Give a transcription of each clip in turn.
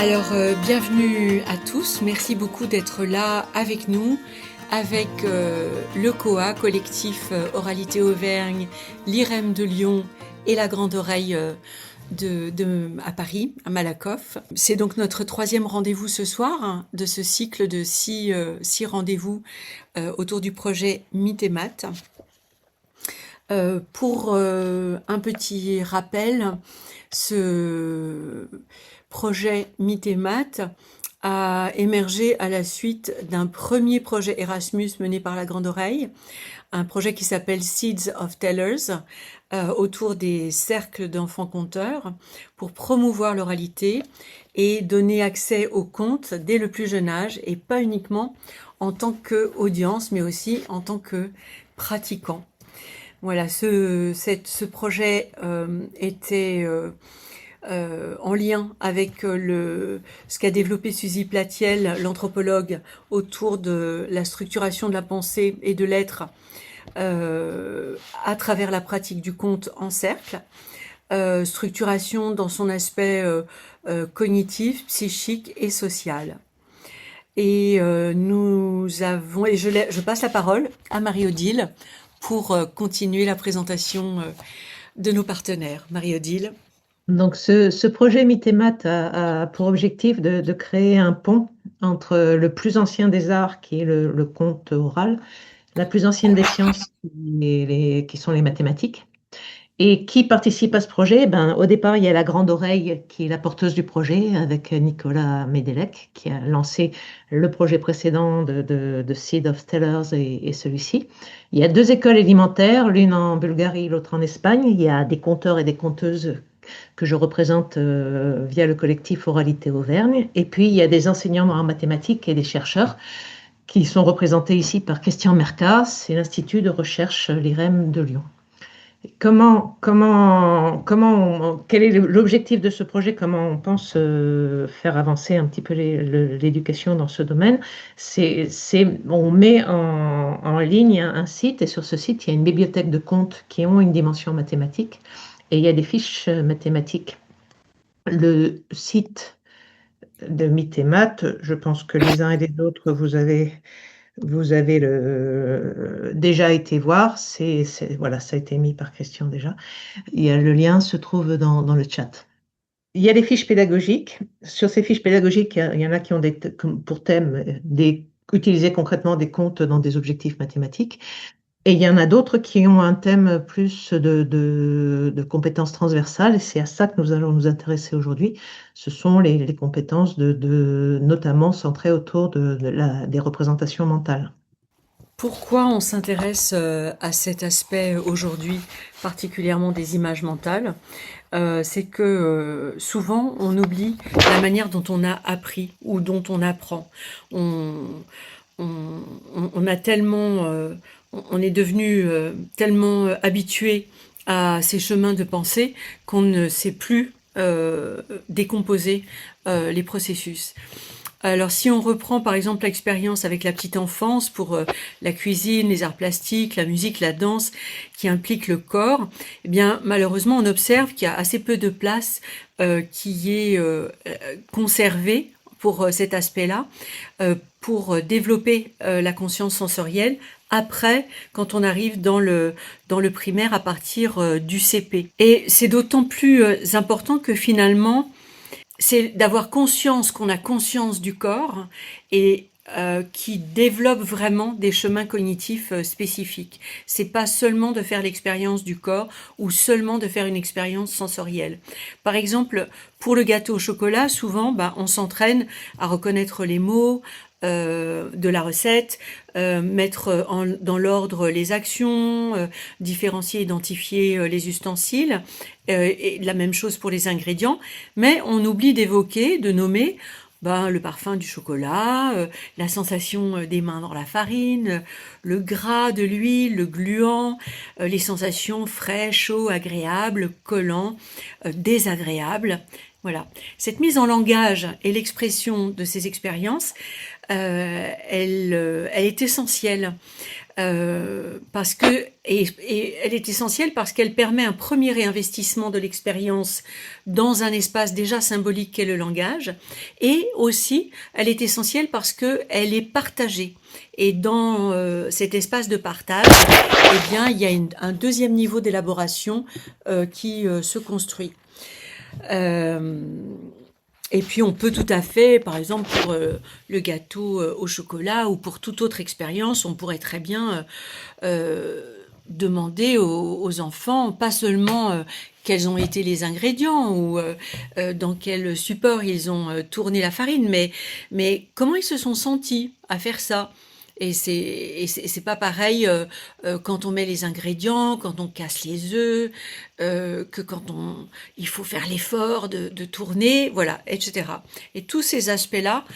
Bienvenue à tous. Merci beaucoup d'être là avec nous, avec le COA, collectif Oralité Auvergne, l'IREM de Lyon et la Grande Oreille à Paris, à Malakoff. C'est donc notre troisième rendez-vous ce soir de ce cycle de six rendez-vous autour du projet Mythes et Maths. Pour un petit rappel, ce projet Mythes et Maths a émergé à la suite d'un premier projet Erasmus mené par la Grande Oreille, un projet qui s'appelle Seeds of Tellers, autour des cercles d'enfants conteurs, pour promouvoir l'oralité et donner accès aux contes dès le plus jeune âge, et pas uniquement en tant qu'audience, mais aussi en tant que pratiquant. Voilà, ce projet était en lien avec ce qu'a développé Suzy Platiel, l'anthropologue, autour de la structuration de la pensée et de l'être à travers la pratique du conte en cercle. Structuration dans son aspect cognitif, psychique et social. Et je passe la parole à Marie-Odile pour continuer la présentation de nos partenaires. Marie-Odile. Donc, ce projet Mythes et Maths a pour objectif de créer un pont entre le plus ancien des arts, qui est le conte oral, la plus ancienne des sciences, qui sont les mathématiques. Et qui participe à ce projet? Au départ, il y a la Grande Oreille, qui est la porteuse du projet, avec Nicolas Médélec, qui a lancé le projet précédent de Seed of Tellers et celui-ci. Il y a deux écoles élémentaires, l'une en Bulgarie, l'autre en Espagne. Il y a des conteurs et des conteuses que je représente via le collectif Oralité Auvergne. Et puis, il y a des enseignants en mathématiques et des chercheurs qui sont représentés ici par Christian Mercas et l'Institut de recherche l'IREM de Lyon. Quel est l'objectif de ce projet? Comment on pense faire avancer un petit peu l'éducation dans ce domaine? On met en ligne un site, et sur ce site, il y a une bibliothèque de contes qui ont une dimension mathématique, et il y a des fiches mathématiques. Le site de Mythes et Maths, je pense que les uns et les autres, vous avez déjà été voir. Voilà, ça a été mis par Christian déjà. Le lien se trouve dans le chat. Il y a des fiches pédagogiques. Sur ces fiches pédagogiques, il y en a qui ont pour thème utiliser concrètement des contes dans des objectifs mathématiques. Et il y en a d'autres qui ont un thème plus de compétences transversales, et c'est à ça que nous allons nous intéresser aujourd'hui. Ce sont les compétences notamment centrées autour des représentations mentales. Pourquoi on s'intéresse à cet aspect aujourd'hui, particulièrement des images mentales? C'est que souvent on oublie la manière dont on a appris ou dont on apprend. On a tellement, on est devenu tellement habitué à ces chemins de pensée qu'on ne sait plus décomposer les processus. Alors, si on reprend par exemple l'expérience avec la petite enfance pour la cuisine, les arts plastiques, la musique, la danse, qui implique le corps, eh bien, malheureusement, on observe qu'il y a assez peu de place qui est conservée pour cet aspect-là, pour développer la conscience sensorielle. Après, quand on arrive dans le primaire à partir du CP. Et c'est d'autant plus important que finalement, c'est d'avoir conscience qu'on a conscience du corps et qui développe vraiment des chemins cognitifs spécifiques. C'est pas seulement de faire l'expérience du corps ou seulement de faire une expérience sensorielle. Par exemple, pour le gâteau au chocolat, souvent, on s'entraîne à reconnaître les mots de la recette, mettre dans l'ordre les actions, différencier, identifier les ustensiles, et la même chose pour les ingrédients, mais on oublie d'évoquer, de nommer le parfum du chocolat, la sensation des mains dans la farine, le gras de l'huile, le gluant, les sensations frais, chaud, agréables, collants, désagréables. Voilà. Cette mise en langage et l'expression de ces expériences, elle est essentielle. parce que et elle est essentielle parce qu'elle permet un premier réinvestissement de l'expérience dans un espace déjà symbolique qu'est le langage, et aussi elle est essentielle parce que elle est partagée. Et dans cet espace de partage, eh bien, il y a un deuxième niveau d'élaboration qui se construit. Euh, et puis on peut tout à fait, par exemple pour le gâteau au chocolat ou pour toute autre expérience, on pourrait très bien demander aux enfants, pas seulement quels ont été les ingrédients ou dans quel support ils ont tourné la farine, mais comment ils se sont sentis à faire ça. Et c'est pas pareil quand on met les ingrédients, quand on casse les œufs, que quand il faut faire l'effort de tourner, voilà, etc. Et tous ces aspects-là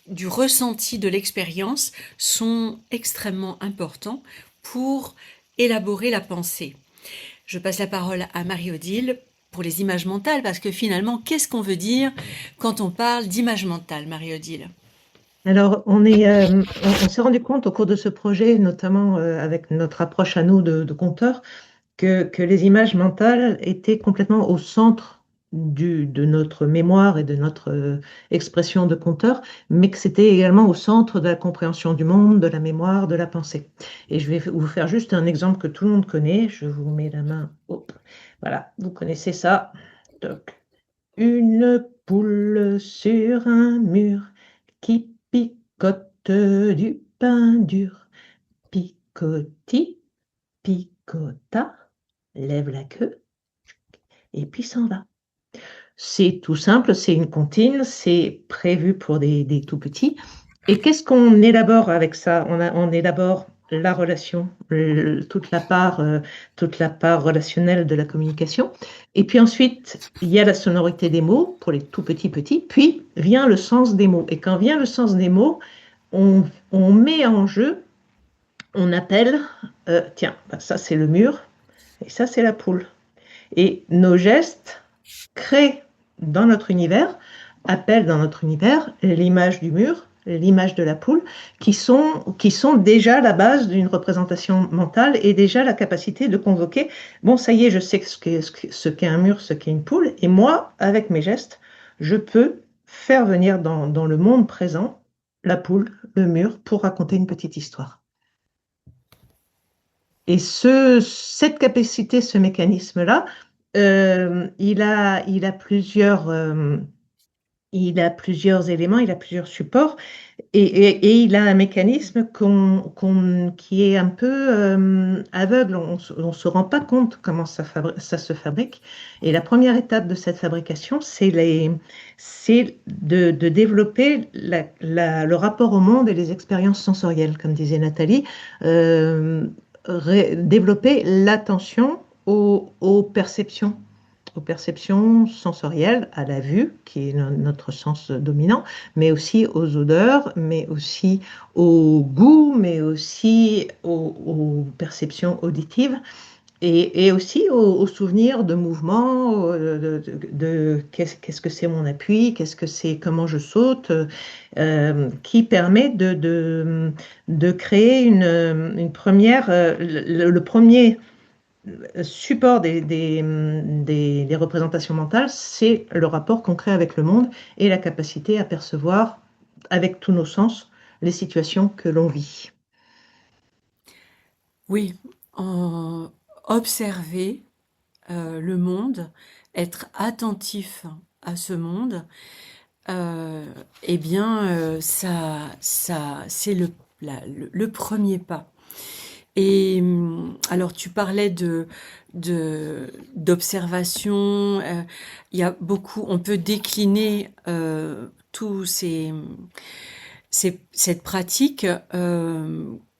du ressenti de l'expérience sont extrêmement importants pour élaborer la pensée. Je passe la parole à Marie-Odile pour les images mentales, parce que finalement, qu'est-ce qu'on veut dire quand on parle d'image mentale, Marie-Odile? Alors, on s'est rendu compte au cours de ce projet, notamment avec notre approche à nous de compteurs, que les images mentales étaient complètement au centre de notre mémoire et de notre expression de compteur, mais que c'était également au centre de la compréhension du monde, de la mémoire, de la pensée. Et je vais vous faire juste un exemple que tout le monde connaît. Je vous mets la main. Hop. Voilà, vous connaissez ça. Donc, une poule sur un mur qui picote du pain dur. Picoti, picota, lève la queue et puis s'en va. C'est tout simple, c'est une comptine, c'est prévu pour des tout petits. Et qu'est-ce qu'on élabore avec ça? On élabore la relation, toute la part relationnelle de la communication. Et puis ensuite, il y a la sonorité des mots pour les tout petits petits, puis vient le sens des mots. Et quand vient le sens des mots, on met en jeu, on appelle, tiens, ça c'est le mur, et ça c'est la poule. Et nos gestes créent dans notre univers, appellent dans notre univers l'image du mur, l'image de la poule, qui sont déjà la base d'une représentation mentale et déjà la capacité de convoquer, bon ça y est, je sais ce qu'est un mur, ce qu'est une poule, et moi, avec mes gestes, je peux faire venir dans le monde présent la poule, le mur, pour raconter une petite histoire. Et cette capacité, ce mécanisme-là, il a plusieurs éléments, il a plusieurs supports, et il a un mécanisme qui est un peu aveugle. On ne se rend pas compte comment ça se fabrique. Et la première étape de cette fabrication, c'est de développer le rapport au monde et les expériences sensorielles, comme disait Nathalie. Développer l'attention aux perceptions sensorielles, à la vue, qui est notre sens dominant, mais aussi aux odeurs, mais aussi au goût, mais aussi aux perceptions auditives. Et aussi aux souvenirs de mouvement, qu'est-ce que c'est mon appui, qu'est-ce que c'est, comment je saute, qui permet de créer une première, le premier support des représentations mentales, c'est le rapport qu'on crée avec le monde et la capacité à percevoir avec tous nos sens les situations que l'on vit. Oui, observer le monde, être attentif à ce monde, eh bien, ça, c'est le premier pas. Et alors, tu parlais d'observation. Il y a beaucoup. On peut décliner tous cette pratique.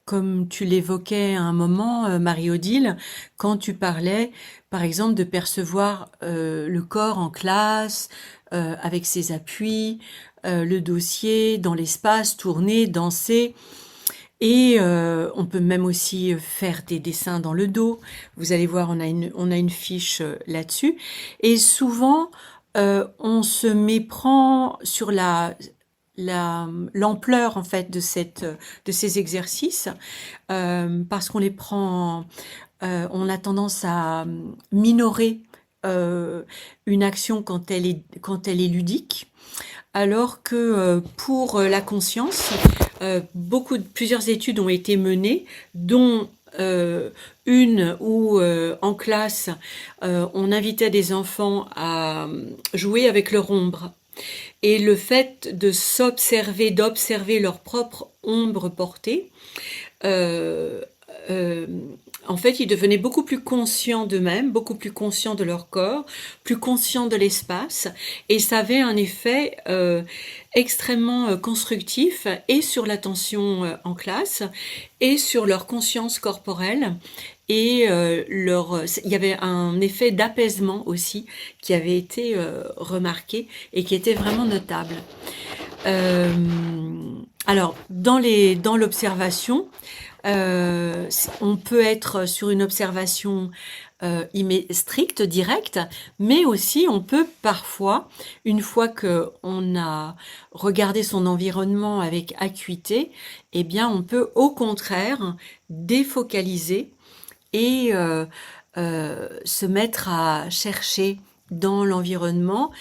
Comme tu l'évoquais à un moment, Marie-Odile, quand tu parlais, par exemple, de percevoir le corps en classe, avec ses appuis, le dossier dans l'espace, tourner, danser. Et on peut même aussi faire des dessins dans le dos. Vous allez voir, on a une fiche là-dessus. Et souvent, on se méprend sur la l'ampleur en fait de ces exercices, parce qu'on les prend, on a tendance à minorer une action quand elle est ludique, alors que pour la conscience, plusieurs études ont été menées, dont une où en classe on invitait des enfants à jouer avec leur ombre. Et le fait de s'observer, d'observer leur propre ombre portée, euh, euh, en fait, ils devenaient beaucoup plus conscients d'eux-mêmes, beaucoup plus conscients de leur corps, plus conscients de l'espace, et ça avait un effet extrêmement constructif et sur l'attention en classe et sur leur conscience corporelle. Et il y avait un effet d'apaisement aussi qui avait été remarqué et qui était vraiment notable. Euh, alors, dans l'observation, on peut être sur une observation stricte, directe, mais aussi on peut parfois, une fois que on a regardé son environnement avec acuité, eh bien, on peut au contraire défocaliser et se mettre à chercher dans l'environnement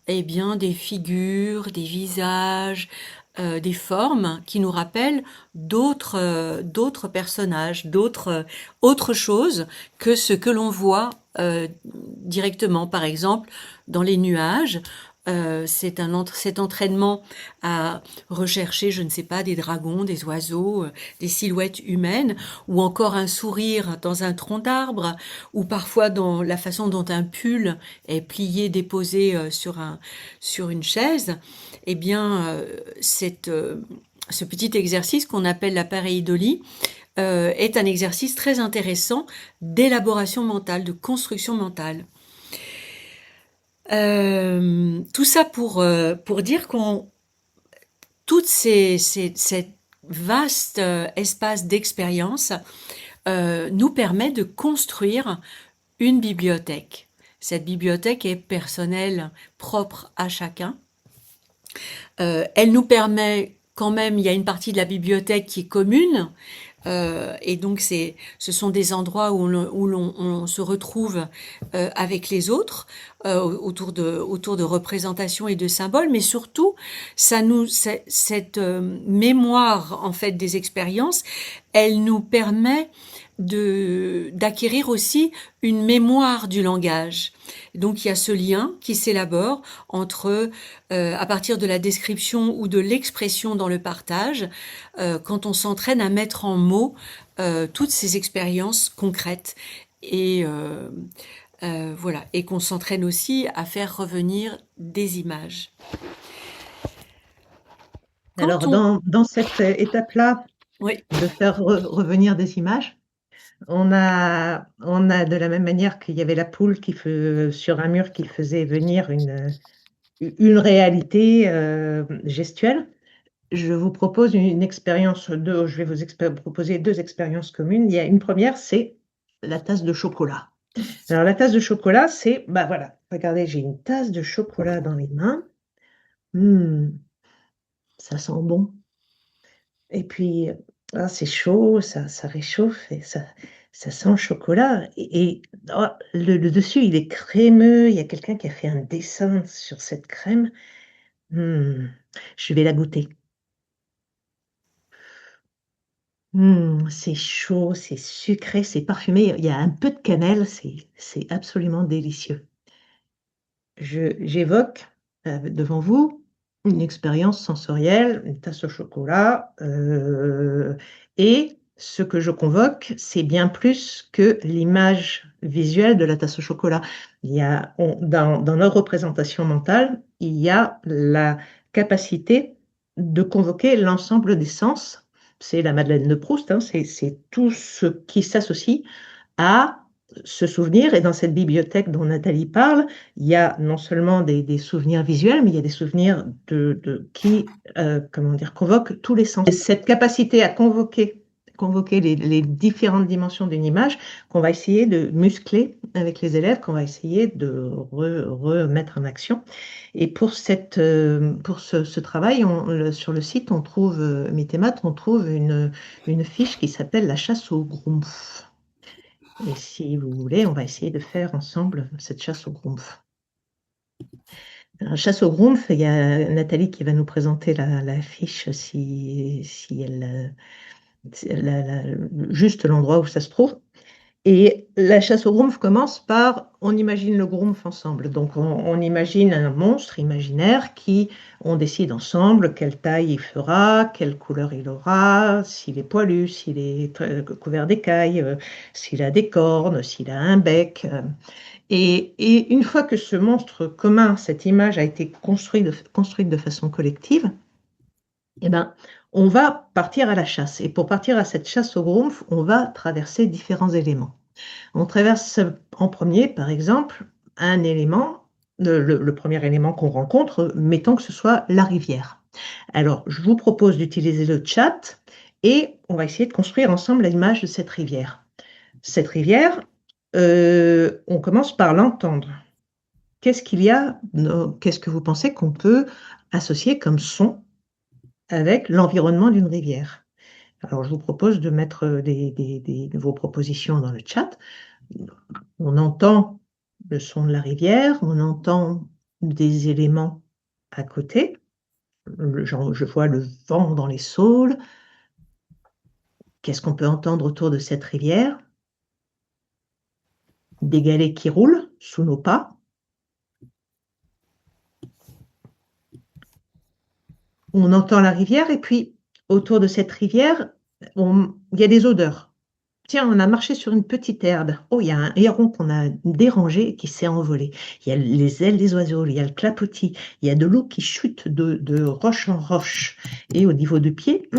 eh bien, des figures, des visages, des formes qui nous rappellent d'autres personnages, autre chose que ce que l'on voit directement. Par exemple, dans les nuages, cet entraînement à rechercher, je ne sais pas, des dragons, des oiseaux, des silhouettes humaines, ou encore un sourire dans un tronc d'arbre, ou parfois dans la façon dont un pull est plié, déposé sur une chaise. Eh bien, ce petit exercice qu'on appelle la pareidolie est un exercice très intéressant d'élaboration mentale, de construction mentale. Tout ça pour dire qu'on cet vaste espace d'expérience nous permet de construire une bibliothèque. Cette bibliothèque est personnelle, propre à chacun. Elle nous permet quand même, il y a une partie de la bibliothèque qui est commune, et donc ce sont des endroits où on se retrouve avec les autres autour de représentations et de symboles, mais surtout cette mémoire en fait des expériences, elle nous permet d'acquérir aussi une mémoire du langage. Donc il y a ce lien qui s'élabore entre à partir de la description ou de l'expression dans le partage, quand on s'entraîne à mettre en mots toutes ces expériences concrètes et voilà, et qu'on s'entraîne aussi à faire revenir des images. Alors, dans cette étape-là, oui. de faire revenir des images, on a de la même manière qu'il y avait la poule sur un mur qui faisait venir une réalité gestuelle. Je vous propose une expérience, je vais vous proposer deux expériences communes. Il y a une première, c'est la tasse de chocolat. Alors, la tasse de chocolat, c'est, bah voilà, regardez, j'ai une tasse de chocolat dans les mains. Ça sent bon. Et puis, c'est chaud, ça réchauffe et ça sent le chocolat. Et le dessus, il est crémeux. Il y a quelqu'un qui a fait un dessin sur cette crème. Je vais la goûter. C'est chaud, c'est sucré, c'est parfumé. Il y a un peu de cannelle, c'est absolument délicieux. J'évoque devant vous une expérience sensorielle, une tasse au chocolat, et ce que je convoque, c'est bien plus que l'image visuelle de la tasse au chocolat. Dans notre représentation mentale, il y a la capacité de convoquer l'ensemble des sens. C'est la Madeleine de Proust, hein, c'est tout ce qui s'associe à ce souvenir. Et dans cette bibliothèque dont Nathalie parle, il y a non seulement des souvenirs visuels, mais il y a des souvenirs qui convoquent tous les sens. Et cette capacité à convoquer convoquer les différentes dimensions d'une image qu'on va essayer de muscler avec les élèves, qu'on va essayer de remettre en action. Et pour ce travail, sur le site, on trouve, Mithemata, on trouve une fiche qui s'appelle la chasse au Grumpf. Et si vous voulez, on va essayer de faire ensemble cette chasse au Grumpf. Alors, chasse au Grumpf, il y a Nathalie qui va nous présenter la fiche si elle, juste l'endroit où ça se trouve. Et la chasse au Grumpf commence par, on imagine le Grumpf ensemble. Donc on imagine un monstre imaginaire qui, on décide ensemble quelle taille il fera, quelle couleur il aura, s'il est poilu, s'il est couvert d'écailles, s'il a des cornes, s'il a un bec. Et une fois que ce monstre commun, cette image a été construite de façon collective, eh ben, on va partir à la chasse. Et pour partir à cette chasse au Grumpf, on va traverser différents éléments. On traverse en premier, par exemple, un élément, le premier élément qu'on rencontre, mettons que ce soit la rivière. Alors, je vous propose d'utiliser le chat et on va essayer de construire ensemble l'image de cette rivière. Cette rivière, on commence par l'entendre. Qu'est-ce qu'il y a, qu'est-ce que vous pensez qu'on peut associer comme son avec l'environnement d'une rivière? Alors, je vous propose de mettre vos propositions dans le chat. On entend le son de la rivière, on entend des éléments à côté. Je vois le vent dans les saules. Qu'est-ce qu'on peut entendre autour de cette rivière? Des galets qui roulent sous nos pas. On entend la rivière et puis autour de cette rivière, il y a des odeurs. Tiens, on a marché sur une petite herbe. Oh, il y a un héron qu'on a dérangé et qui s'est envolé. Il y a les ailes des oiseaux, il y a le clapotis, il y a de l'eau qui chute de roche en roche. Et au niveau du pied,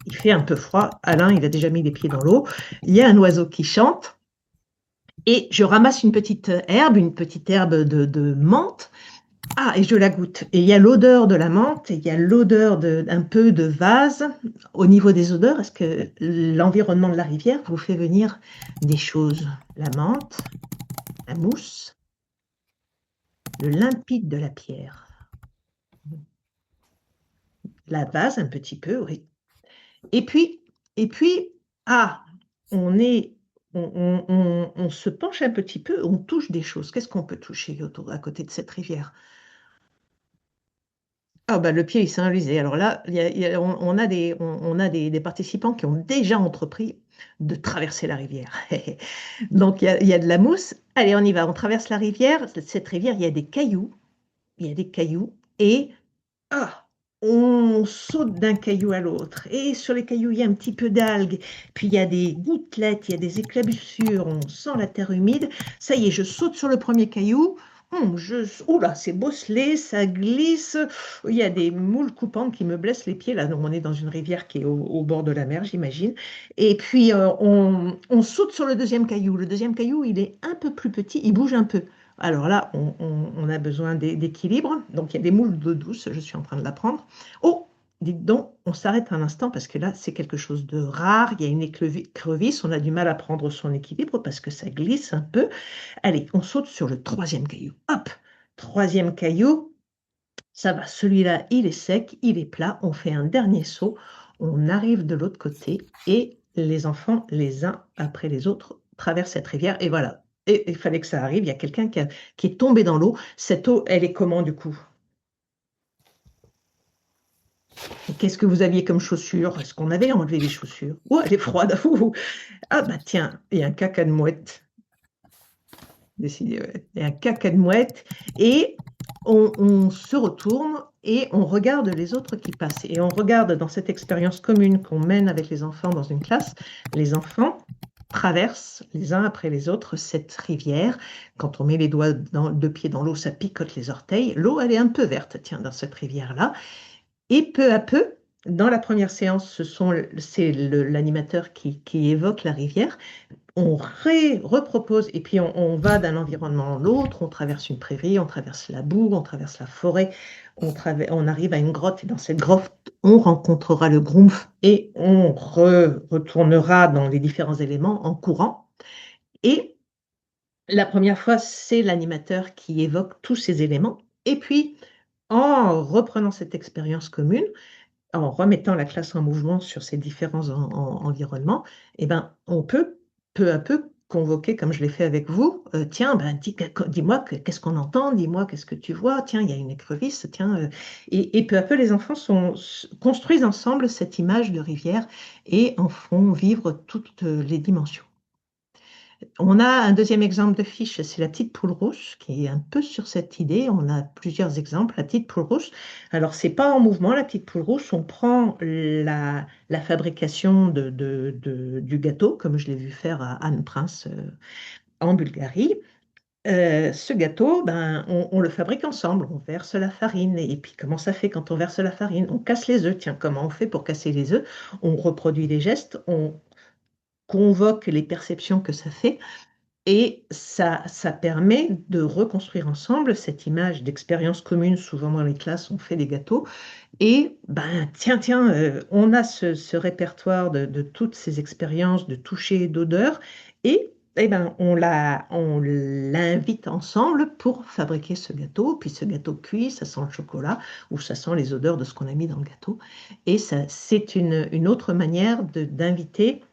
il fait un peu froid. Alain, il a déjà mis les pieds dans l'eau. Il y a un oiseau qui chante. Et je ramasse une petite herbe de menthe. Ah, et je la goûte. Et il y a l'odeur de la menthe, et il y a l'odeur d'un peu de vase. Au niveau des odeurs, est-ce que l'environnement de la rivière vous fait venir des choses? La menthe, la mousse, le limpide de la pierre, la vase un petit peu, oui. Et puis, ah, on se penche un petit peu, on touche des choses. Qu'est-ce qu'on peut toucher à côté de cette rivière? Ah bah, le pied, il s'est enlisé. Alors là, on a des participants qui ont déjà entrepris de traverser la rivière. Donc, il y a de la mousse. Allez, on y va. On traverse la rivière. Cette rivière, il y a des cailloux. Il y a des cailloux. Et ah, on saute d'un caillou à l'autre. Et sur les cailloux, il y a un petit peu d'algues. Puis, il y a des gouttelettes, il y a des éclaboussures. On sent la terre humide. Ça y est, je saute sur le premier caillou. Oula, c'est bosselé, ça glisse. Il y a des moules coupantes qui me blessent les pieds. Là, donc, on est dans une rivière qui est au bord de la mer, j'imagine. Et puis, on saute sur le deuxième caillou. Le deuxième caillou, il est un peu plus petit, il bouge un peu. Alors là, on a besoin d'équilibre. Donc, il y a des moules d'eau douce, je suis en train de l'apprendre. Oh, dites donc, on s'arrête un instant parce que là, c'est quelque chose de rare. Il y a une écrevisse, on a du mal à prendre son équilibre parce que ça glisse un peu. Allez, on saute sur le troisième caillou. Hop, troisième caillou, ça va. Celui-là, il est sec, il est plat. On fait un dernier saut. On arrive de l'autre côté et les enfants, les uns après les autres, traversent cette rivière. Et voilà. Et il fallait que ça arrive. Il y a quelqu'un qui est tombé dans l'eau. Cette eau, elle est comment du coup? Qu'est-ce que vous aviez comme chaussures? Est-ce qu'on avait enlevé les chaussures? Oh, elle est froide. Ah bah tiens, il y a un caca de mouette. Décidé, ouais. Il y a un caca de mouette. Et on se retourne et on regarde les autres qui passent. Et on regarde dans cette expérience commune qu'on mène avec les enfants dans une classe, les enfants traversent les uns après les autres cette rivière. Quand on met les doigts deux pieds dans l'eau, ça picote les orteils. L'eau, elle est un peu verte, tiens, dans cette rivière-là. Et peu à peu, dans la première séance, c'est l'animateur qui évoque la rivière. on repropose, et puis on va d'un environnement à l'autre, on traverse une prairie, on traverse la boue, on traverse la forêt, on arrive à une grotte, et dans cette grotte, on rencontrera le Grumpf, et on retournera dans les différents éléments en courant. Et la première fois, c'est l'animateur qui évoque tous ces éléments, et puis, en reprenant cette expérience commune, en remettant la classe en mouvement sur ces différents environnements, eh ben, on peut peu à peu convoquer, comme je l'ai fait avec vous, tiens, ben, dis-moi qu'est-ce qu'on entend, dis-moi qu'est-ce que tu vois, tiens, il y a une écrevisse, tiens, et peu à peu, les enfants construisent ensemble cette image de rivière et en font vivre toutes les dimensions. On a un deuxième exemple de fiche, c'est la petite poule rousse, qui est un peu sur cette idée. On a plusieurs exemples. La petite poule rousse, alors c'est pas en mouvement, la petite poule rousse, on prend la fabrication du gâteau, comme je l'ai vu faire à Anne Prince en Bulgarie. Ce gâteau, ben, on le fabrique ensemble, on verse la farine. Et puis comment ça fait quand on verse la farine? On casse les œufs. Tiens, comment on fait pour casser les œufs? On reproduit les gestes, on convoque les perceptions que ça fait. Et ça permet de reconstruire ensemble cette image d'expérience commune. Souvent dans les classes, on fait des gâteaux. Et ben, tiens, on a ce répertoire de toutes ces expériences de toucher et d'odeur. Et ben, on l'invite ensemble pour fabriquer ce gâteau. Puis ce gâteau cuit, ça sent le chocolat ou ça sent les odeurs de ce qu'on a mis dans le gâteau. Et ça, c'est une autre manière d'inviter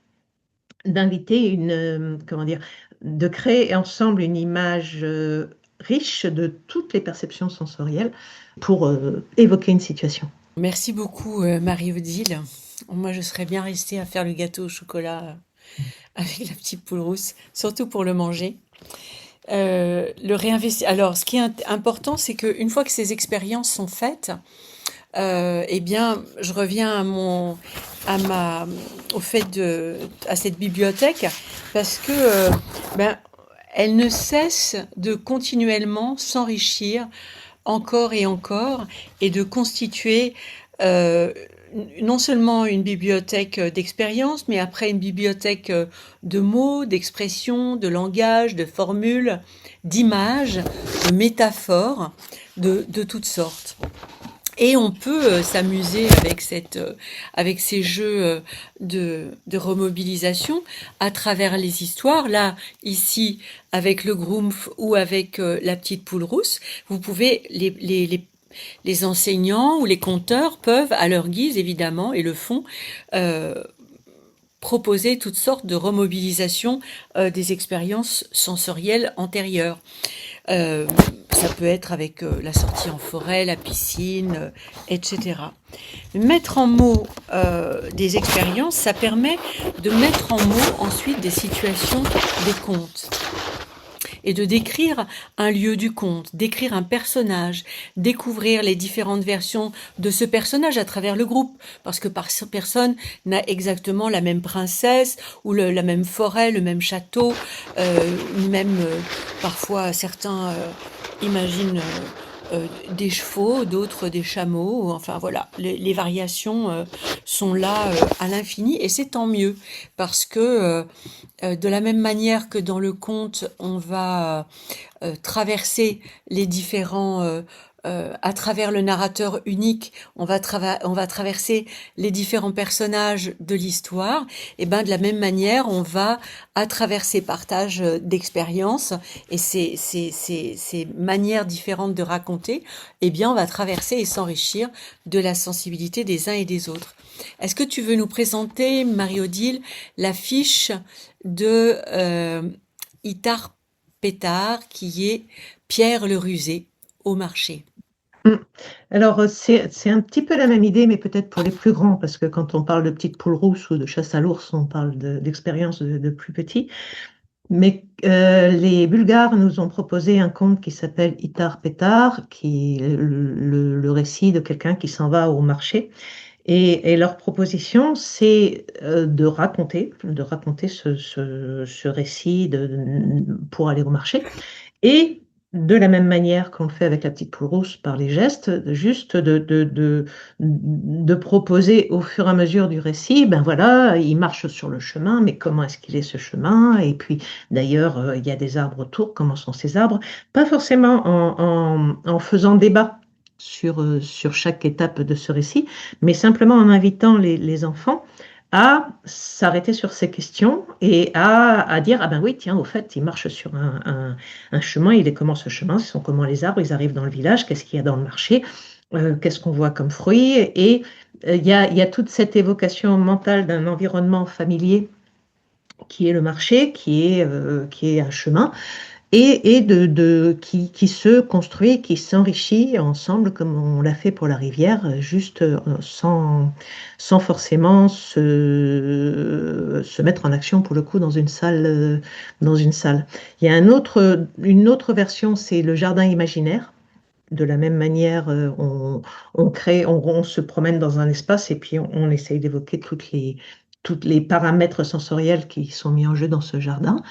comment dire, de créer ensemble une image riche de toutes les perceptions sensorielles pour évoquer une situation. Merci beaucoup, Marie-Odile. Moi, je serais bien restée à faire le gâteau au chocolat avec la petite poule rousse, surtout pour le manger. Le réinvestir. Alors, ce qui est important, c'est qu'une fois que ces expériences sont faites, eh bien, je reviens au fait à cette bibliothèque parce que, ben, elle ne cesse de continuellement s'enrichir encore et encore et de constituer euh, non seulement une bibliothèque d'expérience, mais après une bibliothèque de mots, d'expressions, de langage, de formules, d'images, de métaphores de toutes sortes. Et on peut s'amuser avec ces jeux de remobilisation à travers les histoires. Là, ici, avec le Grumpf ou avec la petite poule rousse, vous pouvez les enseignants ou les conteurs peuvent, à leur guise évidemment, et le font, euh, proposer toutes sortes de remobilisation des expériences sensorielles antérieures. Euh, Ça peut être avec la sortie en forêt, la piscine, etc. Mettre en mots des expériences, ça permet de mettre en mots ensuite des situations, des contes. Et de décrire un lieu du conte, décrire un personnage, découvrir les différentes versions de ce personnage à travers le groupe, parce que personne n'a exactement la même princesse ou la même forêt, le même château, même parfois certains imaginent des chevaux, d'autres des chameaux, enfin voilà, les variations sont là à l'infini et c'est tant mieux parce que de la même manière que dans le conte, on va traverser les différents à travers le narrateur unique, on va traverser les différents personnages de l'histoire. Et ben de la même manière, on va à travers ces partages d'expériences et ces manières différentes de raconter, eh bien on va traverser et s'enrichir de la sensibilité des uns et des autres. Est-ce que tu veux nous présenter, Marie-Odile, la fiche de Itard Pétard, qui est Pierre le Rusé au marché? Mm. Alors, c'est un petit peu la même idée, mais peut-être pour les plus grands, parce que quand on parle de petite poule rousse ou de chasse à l'ours, on parle d'expérience de plus petits. Mais les Bulgares nous ont proposé un conte qui s'appelle Itard Pétard, qui est le récit de quelqu'un qui s'en va au marché. Et leur proposition, c'est de raconter ce récit pour aller au marché. Et de la même manière qu'on le fait avec la petite poule rousse par les gestes, juste de proposer au fur et à mesure du récit, ben voilà, il marche sur le chemin, mais comment est-ce qu'il est ce chemin? Et puis d'ailleurs, il y a des arbres autour, comment sont ces arbres? Pas forcément en faisant débat sur chaque étape de ce récit, mais simplement en invitant les enfants à s'arrêter sur ces questions et à dire, ah ben oui, tiens, au fait, il marche sur un chemin, il est comment ce chemin, ce sont comment les arbres, ils arrivent dans le village, qu'est-ce qu'il y a dans le marché, qu'est-ce qu'on voit comme fruits, et il y a toute cette évocation mentale d'un environnement familier qui est le marché, qui est un chemin, et qui se construit, qui s'enrichit ensemble, comme on l'a fait pour la rivière, juste sans forcément se mettre en action pour le coup dans une salle, dans une salle. Il y a une autre version, c'est le jardin imaginaire. De la même manière, on se promène dans un espace et puis on essaye d'évoquer toutes les paramètres sensoriels qui sont mis en jeu dans ce jardin.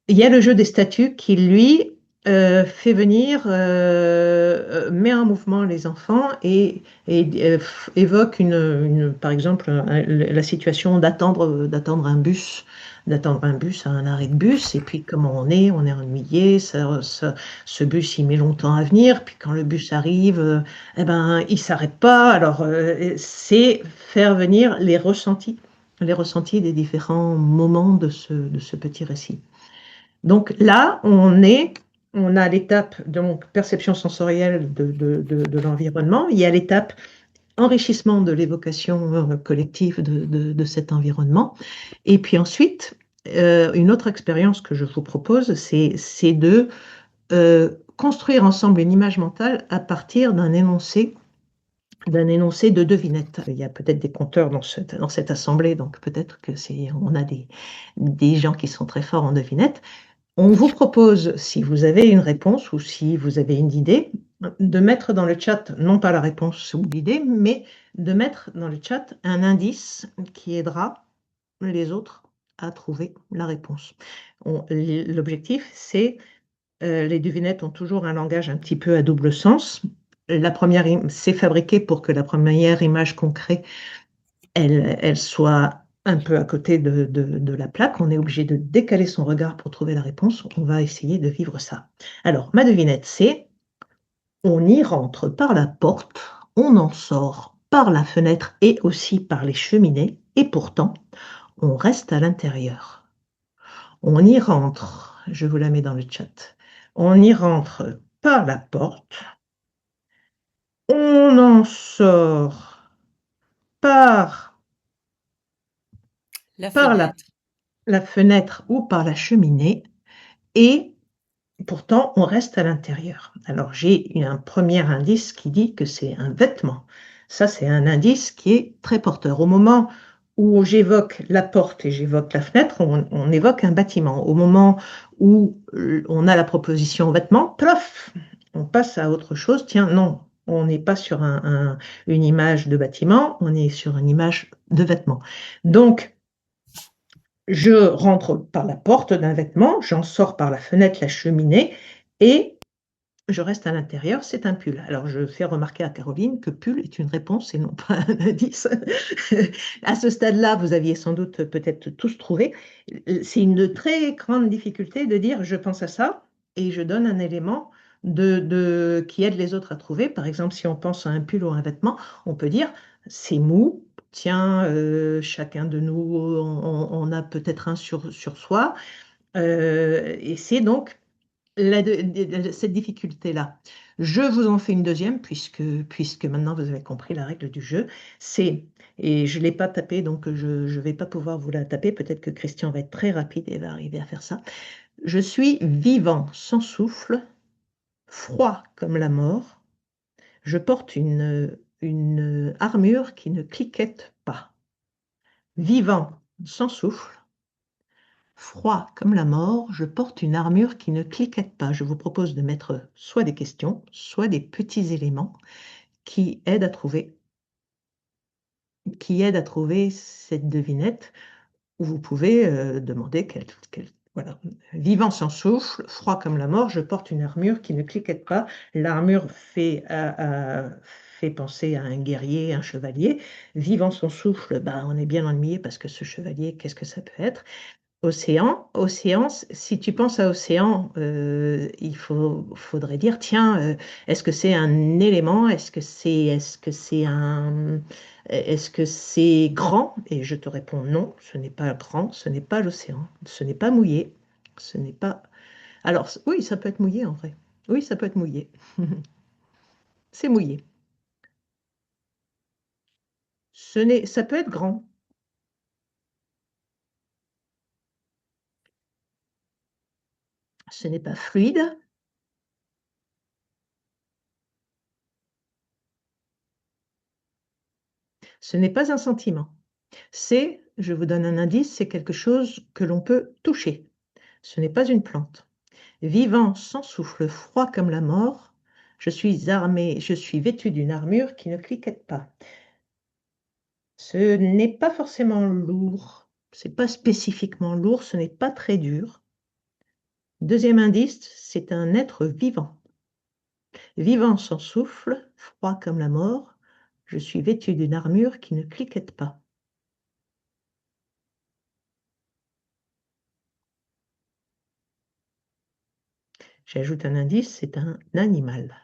Il y a le jeu des statues qui, lui, fait venir, met en mouvement les enfants et évoque par exemple la situation d'attendre un bus à un arrêt de bus, et puis comment on est ennuyé, ce bus il met longtemps à venir, puis quand le bus arrive, eh ben, il s'arrête pas. Alors c'est faire venir les ressentis des différents moments de ce petit récit. Donc là, on a l'étape donc perception sensorielle de l'environnement. Il y a l'étape enrichissement de l'évocation collective de cet environnement. Et puis ensuite, une autre expérience que je vous propose, c'est de construire ensemble une image mentale à partir d'un énoncé de devinette. Il y a peut-être des compteurs dans cette assemblée, donc peut-être que on a des gens qui sont très forts en devinette. On vous propose, si vous avez une réponse ou si vous avez une idée, de mettre dans le chat, non pas la réponse ou l'idée, mais de mettre dans le chat un indice qui aidera les autres à trouver la réponse. L'objectif, c'est, les devinettes ont toujours un langage un petit peu à double sens. La première, c'est fabriqué pour que la première image qu'on crée, elle soit un peu à côté de la plaque. On est obligé de décaler son regard pour trouver la réponse. On va essayer de vivre ça. Alors, ma devinette, c'est: on y rentre par la porte, on en sort par la fenêtre et aussi par les cheminées, et pourtant, on reste à l'intérieur. On y rentre, je vous la mets dans le chat, on y rentre par la porte, on en sort par, La par fenêtre. la fenêtre ou par la cheminée, et pourtant, on reste à l'intérieur. Alors, j'ai un premier indice qui dit que c'est un vêtement. Ça, c'est un indice qui est très porteur. Au moment où j'évoque la porte et j'évoque la fenêtre, on évoque un bâtiment. Au moment où on a la proposition vêtement, plof, on passe à autre chose. Tiens, non, on n'est pas sur une image de bâtiment, on est sur une image de vêtement. Donc, je rentre par la porte d'un vêtement, j'en sors par la fenêtre, la cheminée, et je reste à l'intérieur, c'est un pull. Alors, je fais remarquer à Caroline que pull est une réponse et non pas un indice. À ce stade-là, vous aviez sans doute peut-être tous trouvé. C'est une très grande difficulté de dire je pense à ça et je donne un élément qui aide les autres à trouver. Par exemple, si on pense à un pull ou un vêtement, on peut dire c'est mou. Tiens, chacun de nous, on a peut-être un sur soi. Et c'est donc cette difficulté-là. Je vous en fais une deuxième, puisque maintenant vous avez compris la règle du jeu. Et je ne l'ai pas tapé, donc je ne vais pas pouvoir vous la taper. Peut-être que Christian va être très rapide et va arriver à faire ça. Je suis vivant sans souffle, froid comme la mort. Je porte une armure qui ne cliquette pas. Vivant sans souffle, froid comme la mort, je porte une armure qui ne cliquette pas. Je vous propose de mettre soit des questions, soit des petits éléments qui aident à trouver cette devinette, où vous pouvez demander Voilà. Vivant sans souffle, froid comme la mort, je porte une armure qui ne cliquette pas. L'armure fait penser à un guerrier, un chevalier. Vivant sans souffle, bah, on est bien ennuyé parce que ce chevalier, qu'est-ce que ça peut être? Océan, si tu penses à océan, faudrait dire, tiens, est-ce que c'est un élément? Est-ce que c'est grand? Et je te réponds non, ce n'est pas grand, ce n'est pas l'océan, ce n'est pas mouillé, ce n'est pas. Alors, oui, ça peut être mouillé en vrai. Oui, ça peut être mouillé. C'est mouillé. Ça peut être grand. Ce n'est pas fluide. Ce n'est pas un sentiment. Je vous donne un indice, c'est quelque chose que l'on peut toucher. Ce n'est pas une plante. Vivant sans souffle, froid comme la mort, je suis armé, je suis vêtu d'une armure qui ne cliquette pas. Ce n'est pas forcément lourd, c'est pas spécifiquement lourd, ce n'est pas très dur. Deuxième indice, c'est un être vivant. Vivant sans souffle, froid comme la mort, je suis vêtu d'une armure qui ne cliquette pas. J'ajoute un indice, c'est un animal.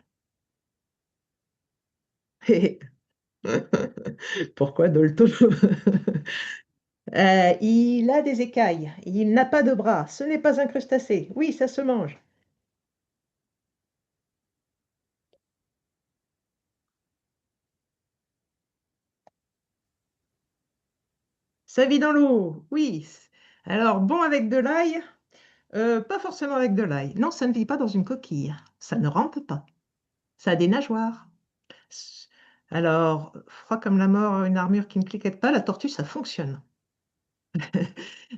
Pourquoi Dolto? Il a des écailles, il n'a pas de bras, ce n'est pas un crustacé. Oui, ça se mange. Ça vit dans l'eau, oui. Alors, bon avec de l'ail, pas forcément avec de l'ail. Non, ça ne vit pas dans une coquille. Ça ne rampe pas. Ça a des nageoires. Alors, froid comme la mort, une armure qui ne cliquette pas, la tortue, ça fonctionne.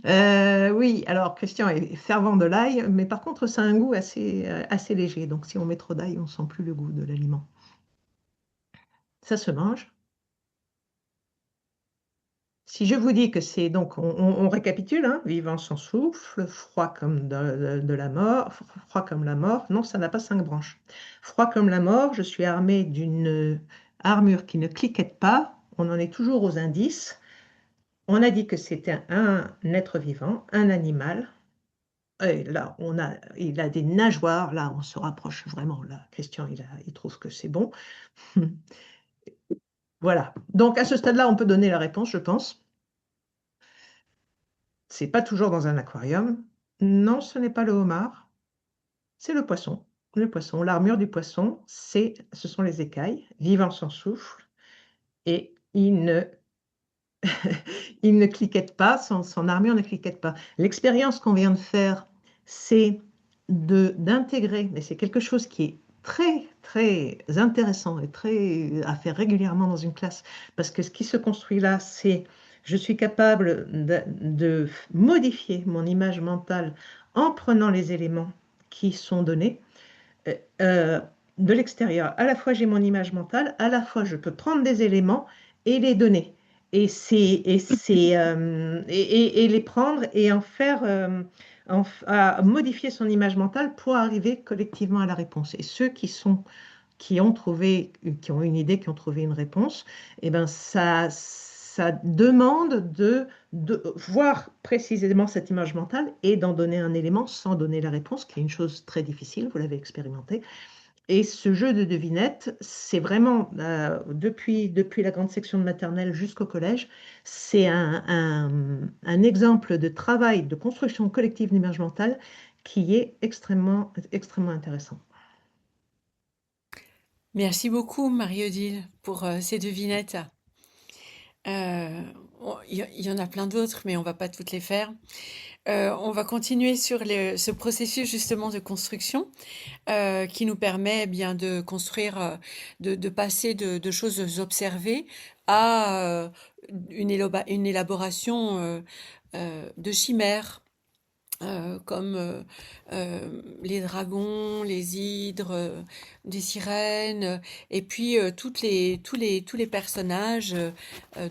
Oui, alors Christian est fervent de l'ail, mais par contre, ça a un goût assez léger. Donc, si on met trop d'ail, on ne sent plus le goût de l'aliment. Ça se mange. Si je vous dis que c'est donc, on récapitule, hein, vivant sans souffle, froid comme de la mort, froid comme la mort, non, ça n'a pas cinq branches. Froid comme la mort, je suis armé d'une armure qui ne cliquette pas, on en est toujours aux indices. On a dit que c'était un être vivant, un animal. Et là, il a des nageoires, là, on se rapproche vraiment, là, Christian, il trouve que c'est bon. Voilà. Donc, à ce stade-là, on peut donner la réponse, je pense. C'est pas toujours dans un aquarium. Non, ce n'est pas le homard, c'est le poisson. Le poisson, l'armure du poisson, ce sont les écailles, vivant sans souffle, et il ne cliquette pas, son armure ne cliquette pas. L'expérience qu'on vient de faire, c'est d'intégrer, mais c'est quelque chose qui est très, très intéressant et très à faire régulièrement dans une classe, parce que ce qui se construit là, c'est je suis capable de modifier mon image mentale en prenant les éléments qui sont donnés euh, euh, de l'extérieur. À la fois, j'ai mon image mentale, à la fois, je peux prendre des éléments et les donner. Et les prendre et en faire, à modifier son image mentale pour arriver collectivement à la réponse. Et ceux qui ont trouvé, qui ont une idée, qui ont trouvé une réponse, eh ben ça demande de voir précisément cette image mentale et d'en donner un élément sans donner la réponse, qui est une chose très difficile, vous l'avez expérimenté. Et ce jeu de devinette, c'est vraiment, depuis la grande section de maternelle jusqu'au collège, c'est un exemple de travail de construction collective d'image mentale qui est extrêmement, extrêmement intéressant. Merci beaucoup, Marie-Odile, pour ces devinettes. Euh, il y en a plein d'autres, mais on va pas toutes les faire. On va continuer sur ce processus justement de construction qui nous permet eh bien de construire, de passer de choses observées à une élaboration de chimères. comme les dragons, les hydres, des sirènes, et puis tous les personnages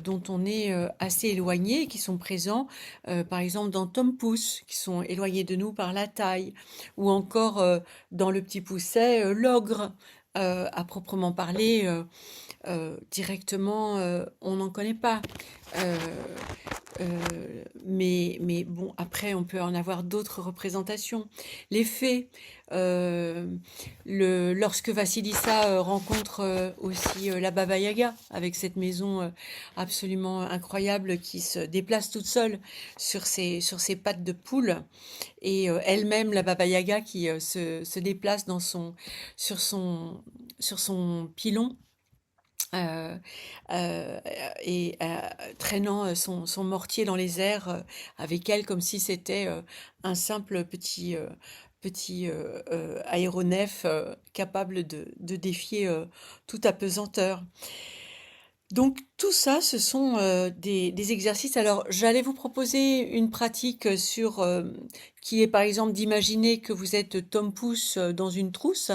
dont on est assez éloigné, qui sont présents, par exemple dans Tom Pouce, qui sont éloignés de nous par la taille, ou encore dans Le Petit Poucet, l'ogre. À proprement parler, directement, on n'en connaît pas. Euh, mais bon, après, on peut en avoir d'autres représentations. Les fées, euh, lorsque Vassilissa rencontre aussi la Baba Yaga, avec cette maison absolument incroyable qui se déplace toute seule sur ses pattes de poule, et elle-même, la Baba Yaga, qui se déplace sur son, sur son pilon. euh, euh, et traînant son mortier dans les airs avec elle comme si c'était un simple petit aéronef capable de défier toute apesanteur. Donc tout ça, ce sont des exercices. Alors j'allais vous proposer une pratique qui est par exemple d'imaginer que vous êtes Tom Pouce dans une trousse,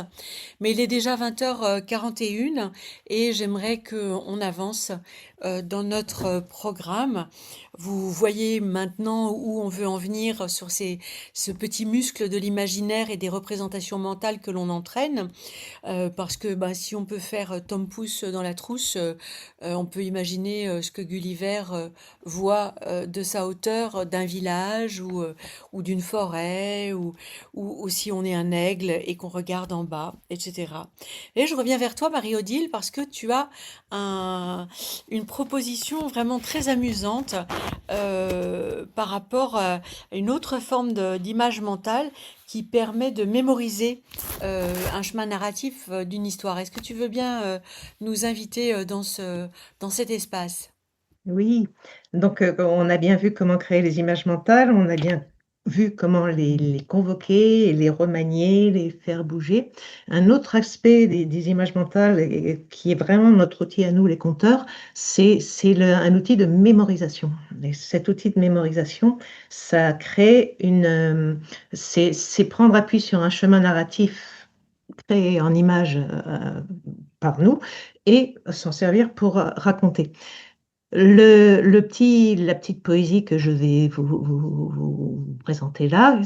mais il est déjà 20h41 et j'aimerais qu'on avance dans notre programme. Vous voyez maintenant où on veut en venir sur ce petit muscle de l'imaginaire et des représentations mentales que l'on entraîne. Parce que bah, si on peut faire Tom Pouce dans la trousse, on peut imaginer ce que Gulliver voit de sa hauteur d'un village ou d'une forêt, ou si on est un aigle et qu'on regarde en bas, etc. Et je reviens vers toi, Marie-Odile, parce que tu as une proposition vraiment très amusante par rapport à une autre forme d'image mentale qui permet de mémoriser un chemin narratif d'une histoire. Est-ce que tu veux bien nous inviter dans cet espace? Oui, donc on a bien vu comment créer les images mentales, on a bien vu comment les convoquer, les remanier, les faire bouger. Un autre aspect des images mentales, qui est vraiment notre outil à nous, les conteurs, un outil de mémorisation. Et cet outil de mémorisation, ça crée c'est prendre appui sur un chemin narratif créé en images par nous et s'en servir pour raconter. La petite poésie que je vais vous présenter là,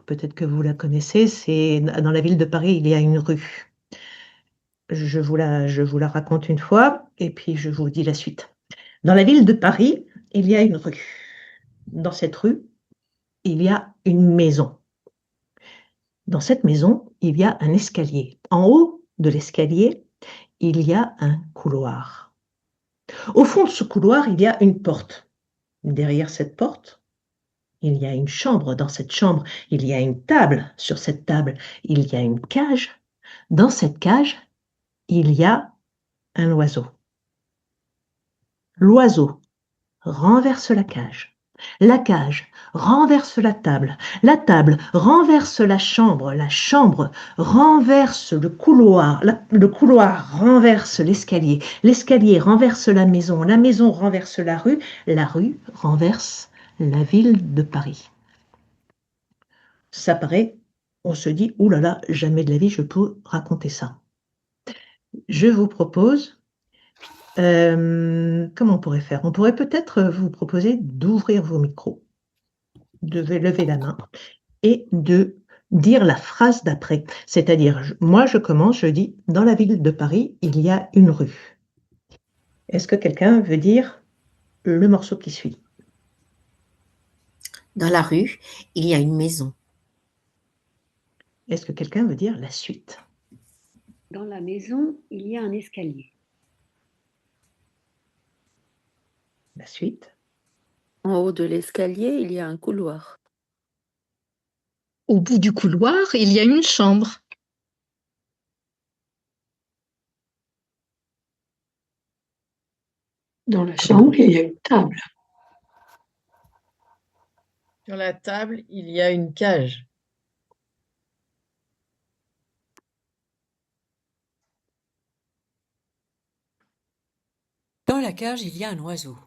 peut-être que vous la connaissez, c'est dans la ville de Paris, il y a une rue. Je vous la raconte une fois et puis je vous dis la suite. Dans la ville de Paris, il y a une rue. Dans cette rue, il y a une maison. Dans cette maison, il y a un escalier. En haut de l'escalier, il y a un couloir. Au fond de ce couloir, il y a une porte. Derrière cette porte, il y a une chambre. Dans cette chambre, il y a une table. Sur cette table, il y a une cage. Dans cette cage, il y a un oiseau. L'oiseau renverse la cage. La cage renverse la table. La table renverse la chambre. La chambre renverse le couloir. Le couloir renverse l'escalier. L'escalier renverse la maison. La maison renverse la rue. La rue renverse la ville de Paris. Ça paraît, on se dit, ouh là là, jamais de la vie je peux raconter ça. Je vous propose, comment on pourrait faire? On pourrait peut-être vous proposer d'ouvrir vos micros, de lever la main et de dire la phrase d'après. C'est-à-dire, moi je commence, je dis, dans la ville de Paris, il y a une rue. Est-ce que quelqu'un veut dire le morceau qui suit? Dans la rue, il y a une maison. Est-ce que quelqu'un veut dire la suite? Dans la maison, il y a un escalier. La suite? En haut de l'escalier, il y a un couloir. Au bout du couloir, il y a une chambre. Dans la chambre, il y a une table. Sur la table, il y a une cage. Dans la cage, il y a un oiseau.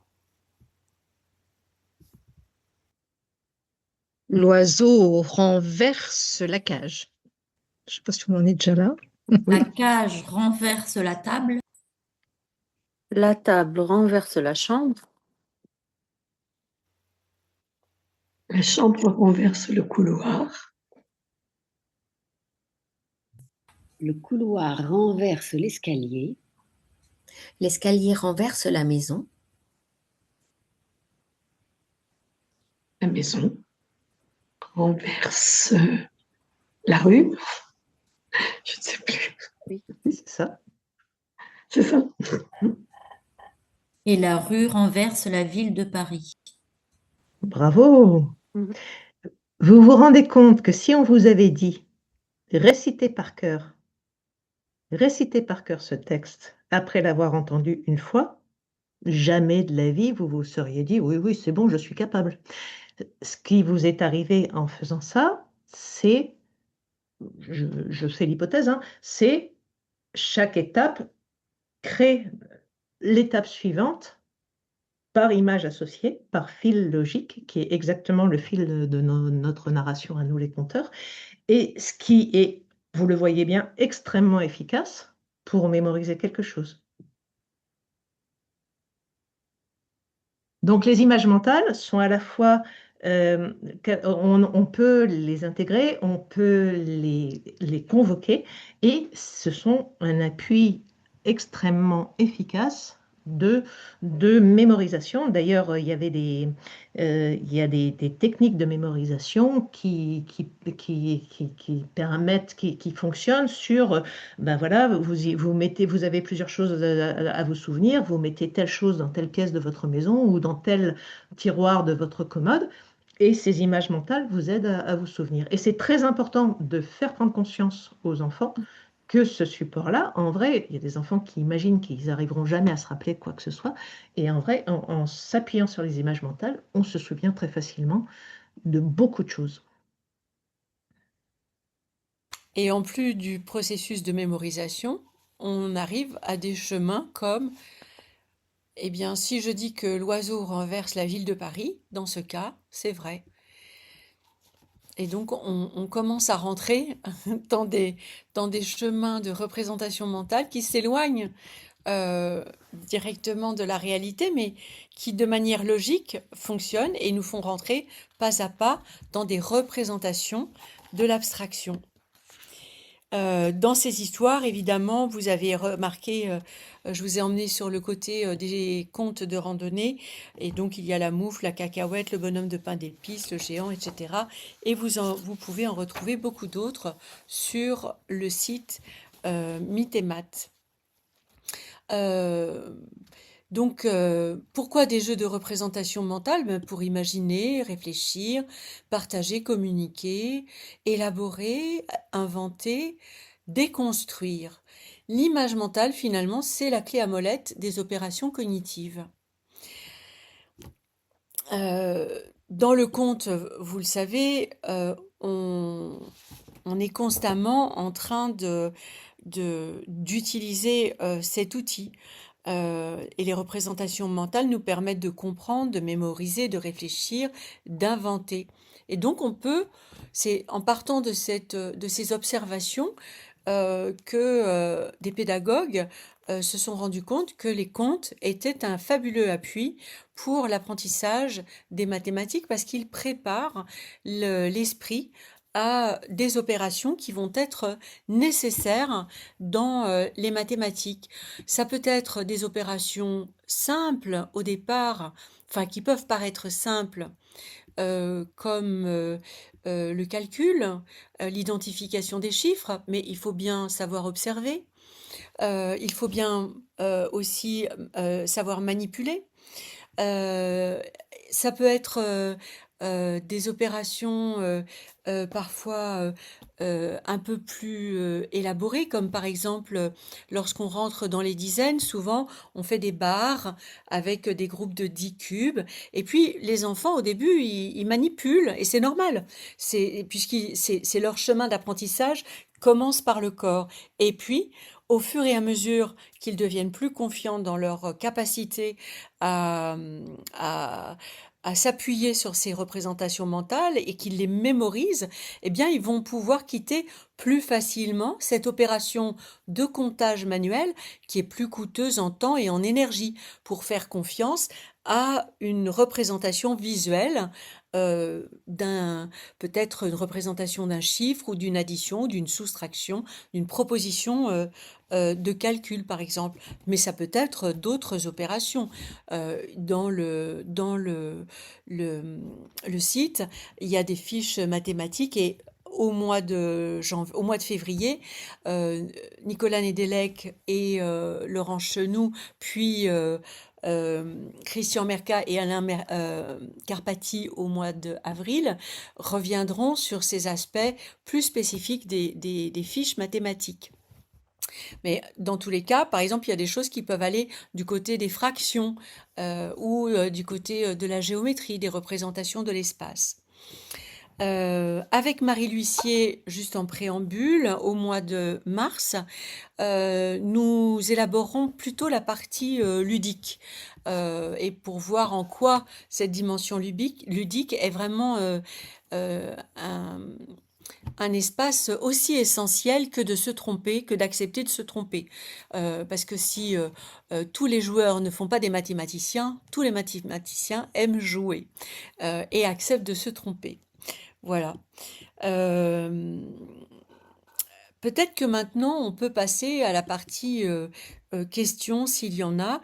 L'oiseau renverse la cage. Je ne sais pas si on en est déjà là. La cage renverse la table. La table renverse la chambre. La chambre renverse le couloir. Le couloir renverse l'escalier. L'escalier renverse la maison. La maison renverse la rue. Je ne sais plus. Oui, c'est ça. C'est ça. Et la rue renverse la ville de Paris. Bravo. Mhm. Vous vous rendez compte que si on vous avait dit récitez par cœur ce texte après l'avoir entendu une fois, jamais de la vie vous vous seriez dit oui, oui, c'est bon, je suis capable. Ce qui vous est arrivé en faisant ça, c'est, je fais l'hypothèse, hein, c'est chaque étape crée l'étape suivante par image associée, par fil logique, qui est exactement le fil de notre narration à nous les conteurs, et ce qui est, vous le voyez bien, extrêmement efficace pour mémoriser quelque chose. Donc les images mentales sont à la fois, on peut les intégrer, on peut les convoquer, et ce sont un appui extrêmement efficace de mémorisation. D'ailleurs, il y avait il y a des techniques de mémorisation qui permettent, qui fonctionnent sur, ben voilà, vous avez plusieurs choses à vous souvenir, vous mettez telle chose dans telle pièce de votre maison ou dans tel tiroir de votre commode, et ces images mentales vous aident à vous souvenir. Et c'est très important de faire prendre conscience aux enfants que ce support-là, en vrai, il y a des enfants qui imaginent qu'ils n'arriveront jamais à se rappeler quoi que ce soit, et en vrai, en s'appuyant sur les images mentales, on se souvient très facilement de beaucoup de choses. Et en plus du processus de mémorisation, on arrive à des chemins comme, eh bien, si je dis que l'oiseau renverse la ville de Paris, dans ce cas, c'est vrai. Et donc, on commence à rentrer dans des chemins de représentation mentale qui s'éloignent directement de la réalité, mais qui, de manière logique, fonctionnent et nous font rentrer pas à pas dans des représentations de l'abstraction. Dans ces histoires, évidemment, vous avez remarqué, je vous ai emmené sur le côté des contes de randonnée, et donc il y a la moufle, la cacahuète, le bonhomme de pain d'épices, le géant, etc. Et vous pouvez en retrouver beaucoup d'autres sur le site Mythes et Maths. Donc, pourquoi des jeux de représentation mentale? Ben, pour imaginer, réfléchir, partager, communiquer, élaborer, inventer, déconstruire. L'image mentale, finalement, c'est la clé à molette des opérations cognitives. Dans le conte, vous le savez, on est constamment en train d'utiliser cet outil. Et les représentations mentales nous permettent de comprendre, de mémoriser, de réfléchir, d'inventer. Et donc c'est en partant de ces observations que des pédagogues se sont rendus compte que les contes étaient un fabuleux appui pour l'apprentissage des mathématiques parce qu'ils préparent l'esprit à des opérations qui vont être nécessaires dans les mathématiques. Ça peut être des opérations simples au départ, enfin qui peuvent paraître simples, comme le calcul, l'identification des chiffres, mais il faut bien savoir observer. Il faut bien aussi savoir manipuler. Ça peut être des opérations parfois un peu plus élaborées, comme par exemple lorsqu'on rentre dans les dizaines, souvent on fait des barres avec des groupes de 10 cubes, et puis les enfants au début ils manipulent, et c'est normal, c'est leur chemin d'apprentissage commence par le corps, et puis au fur et à mesure qu'ils deviennent plus confiants dans leur capacité à, à s'appuyer sur ces représentations mentales et qu'ils les mémorisent, eh bien, ils vont pouvoir quitter plus facilement cette opération de comptage manuel qui est plus coûteuse en temps et en énergie pour faire confiance à une représentation visuelle peut-être une représentation d'un chiffre ou d'une addition, d'une soustraction, d'une proposition de calcul, par exemple. Mais ça peut être d'autres opérations. Dans le site, il y a des fiches mathématiques et au mois de février, Nicolas Nedelec et Laurent Chenoux, puis Christian Merca et Alain Carpati au mois d'avril reviendront sur ces aspects plus spécifiques des fiches mathématiques. Mais dans tous les cas, par exemple, il y a des choses qui peuvent aller du côté des fractions ou du côté de la géométrie, des représentations de l'espace. Avec Marie L'Huissier, juste en préambule, au mois de mars, nous élaborerons plutôt la partie ludique. Et pour voir en quoi cette dimension ludique est vraiment un espace aussi essentiel que de se tromper, que d'accepter de se tromper. Parce que si tous les joueurs ne font pas des mathématiciens, tous les mathématiciens aiment jouer et acceptent de se tromper. Voilà. Peut-être que maintenant, on peut passer à la partie questions, s'il y en a.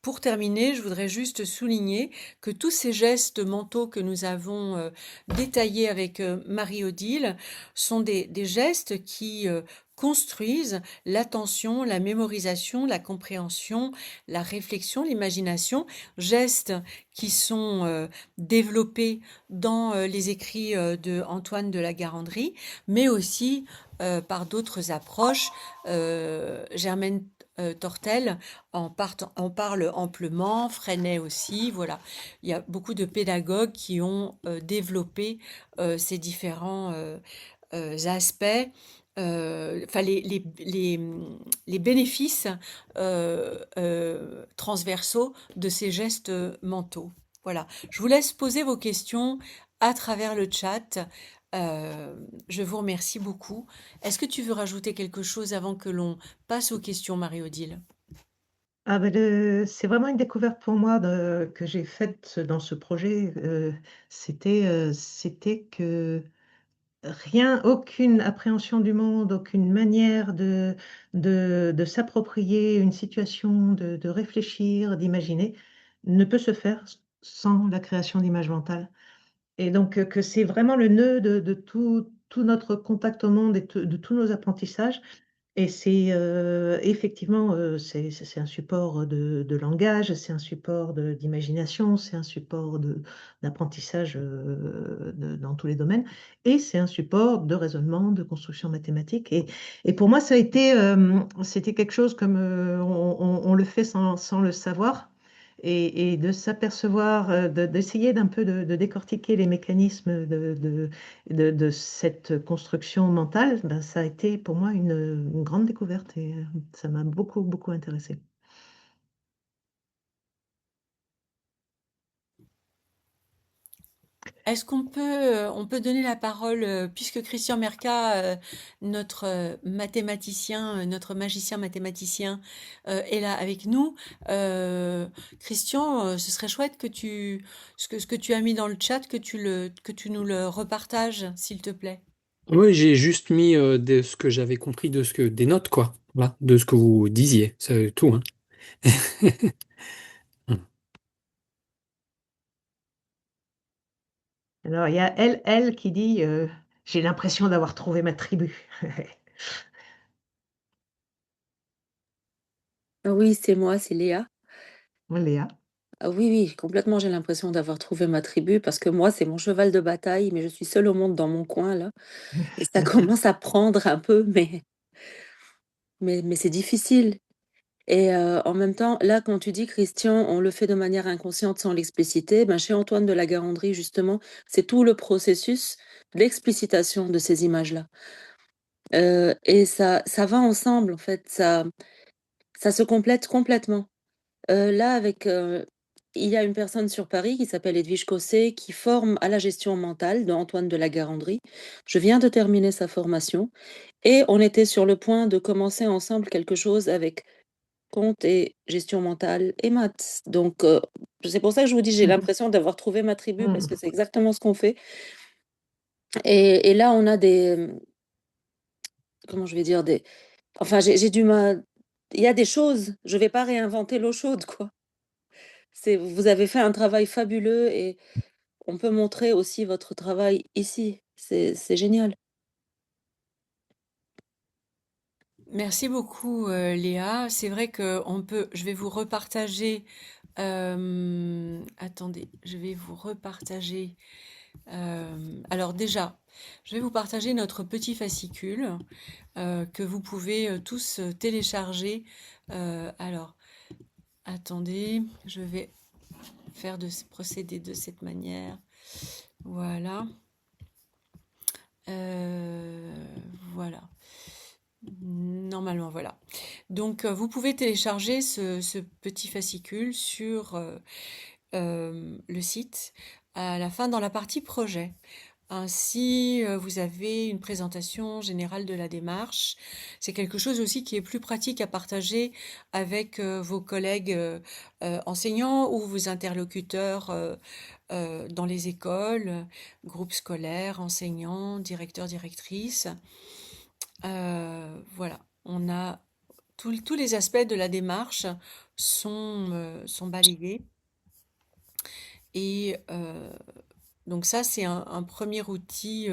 Pour terminer, je voudrais juste souligner que tous ces gestes mentaux que nous avons détaillés avec Marie-Odile sont des gestes qui construisent l'attention, la mémorisation, la compréhension, la réflexion, l'imagination, gestes qui sont développés dans les écrits de Antoine de la Garandrie, mais aussi par d'autres approches. Germaine Tortel en parle amplement, Freinet aussi, voilà. Il y a beaucoup de pédagogues qui ont développé ces différents aspects, enfin les bénéfices transversaux de ces gestes mentaux. Voilà. Je vous laisse poser vos questions à travers le chat. Je vous remercie beaucoup. Est-ce que tu veux rajouter quelque chose avant que l'on passe aux questions, Marie-Odile? Ah ben c'est vraiment une découverte pour moi que j'ai faite dans ce projet. C'était que rien, aucune appréhension du monde, aucune manière de s'approprier une situation, de réfléchir, d'imaginer, ne peut se faire sans la création d'images mentales. Et donc que c'est vraiment le nœud de tout notre contact au monde et de tous nos apprentissages. Et c'est effectivement, c'est un support de langage, c'est un support d'imagination, c'est un support d'apprentissage dans tous les domaines, et c'est un support de raisonnement, de construction mathématique. Et pour moi, ça a été, c'était quelque chose comme on le fait sans le savoir. Et de s'apercevoir, d'essayer d'un peu de décortiquer les mécanismes de cette construction mentale, ben, ça a été pour moi une grande découverte et ça m'a beaucoup, beaucoup intéressée. Est-ce on peut donner la parole, puisque Christian Merca, notre mathématicien, notre magicien mathématicien, est là avec nous. Christian, ce serait chouette ce que tu as mis dans le chat, que tu nous le repartages, s'il te plaît. Oui, j'ai juste mis de ce que j'avais compris des notes, quoi. Voilà, de ce que vous disiez. C'est tout, hein. Alors, il y a elle qui dit j'ai l'impression d'avoir trouvé ma tribu. Ah oui, c'est moi, c'est Léa. Léa. Ah oui, oui, complètement, j'ai l'impression d'avoir trouvé ma tribu parce que moi, c'est mon cheval de bataille, mais je suis seule au monde dans mon coin, là. Et ça commence à prendre un peu, mais c'est difficile. Et en même temps, là, quand tu dis, Christian, on le fait de manière inconsciente sans l'expliciter, ben, chez Antoine de la Garandrie, justement, c'est tout le processus l'explicitation de ces images-là. Et ça va ensemble, en fait, ça se complète complètement. Là, avec il y a une personne sur Paris qui s'appelle Edwige Cosset qui forme à la gestion mentale de Antoine de la Garandrie. Je viens de terminer sa formation et on était sur le point de commencer ensemble quelque chose avec compte et gestion mentale et maths. Donc, c'est pour ça que je vous dis, j'ai l'impression d'avoir trouvé ma tribu parce que c'est exactement ce qu'on fait. Et là, on a comment je vais dire, enfin, j'ai du mal. Il y a des choses, je vais pas réinventer l'eau chaude, quoi. Vous avez fait un travail fabuleux et on peut montrer aussi votre travail ici. C'est génial. Merci beaucoup, Léa. C'est vrai que je vais vous repartager. Attendez, je vais vous repartager. Alors déjà, je vais vous partager notre petit fascicule que vous pouvez tous télécharger. Alors, attendez, je vais procéder de cette manière. Voilà. Voilà. Normalement, voilà. Donc, vous pouvez télécharger ce petit fascicule sur le site à la fin dans la partie projet. Ainsi, vous avez une présentation générale de la démarche. C'est quelque chose aussi qui est plus pratique à partager avec vos collègues enseignants ou vos interlocuteurs dans les écoles, groupes scolaires, enseignants, directeurs, directrices. Voilà, on a tous les aspects de la démarche sont balayés. Et donc ça, c'est un premier outil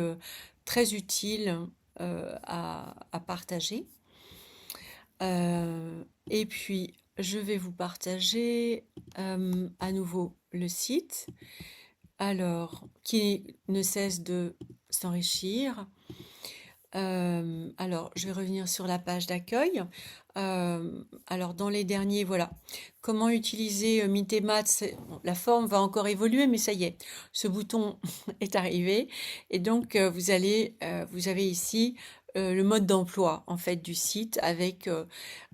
très utile à partager. Et puis, je vais vous partager à nouveau le site, alors qui ne cesse de s'enrichir. Alors, je vais revenir sur la page d'accueil. Alors, dans les derniers, voilà. Comment utiliser Mintemath? Bon, la forme va encore évoluer, mais ça y est, ce bouton est arrivé. Et donc, vous avez ici le mode d'emploi en fait du site avec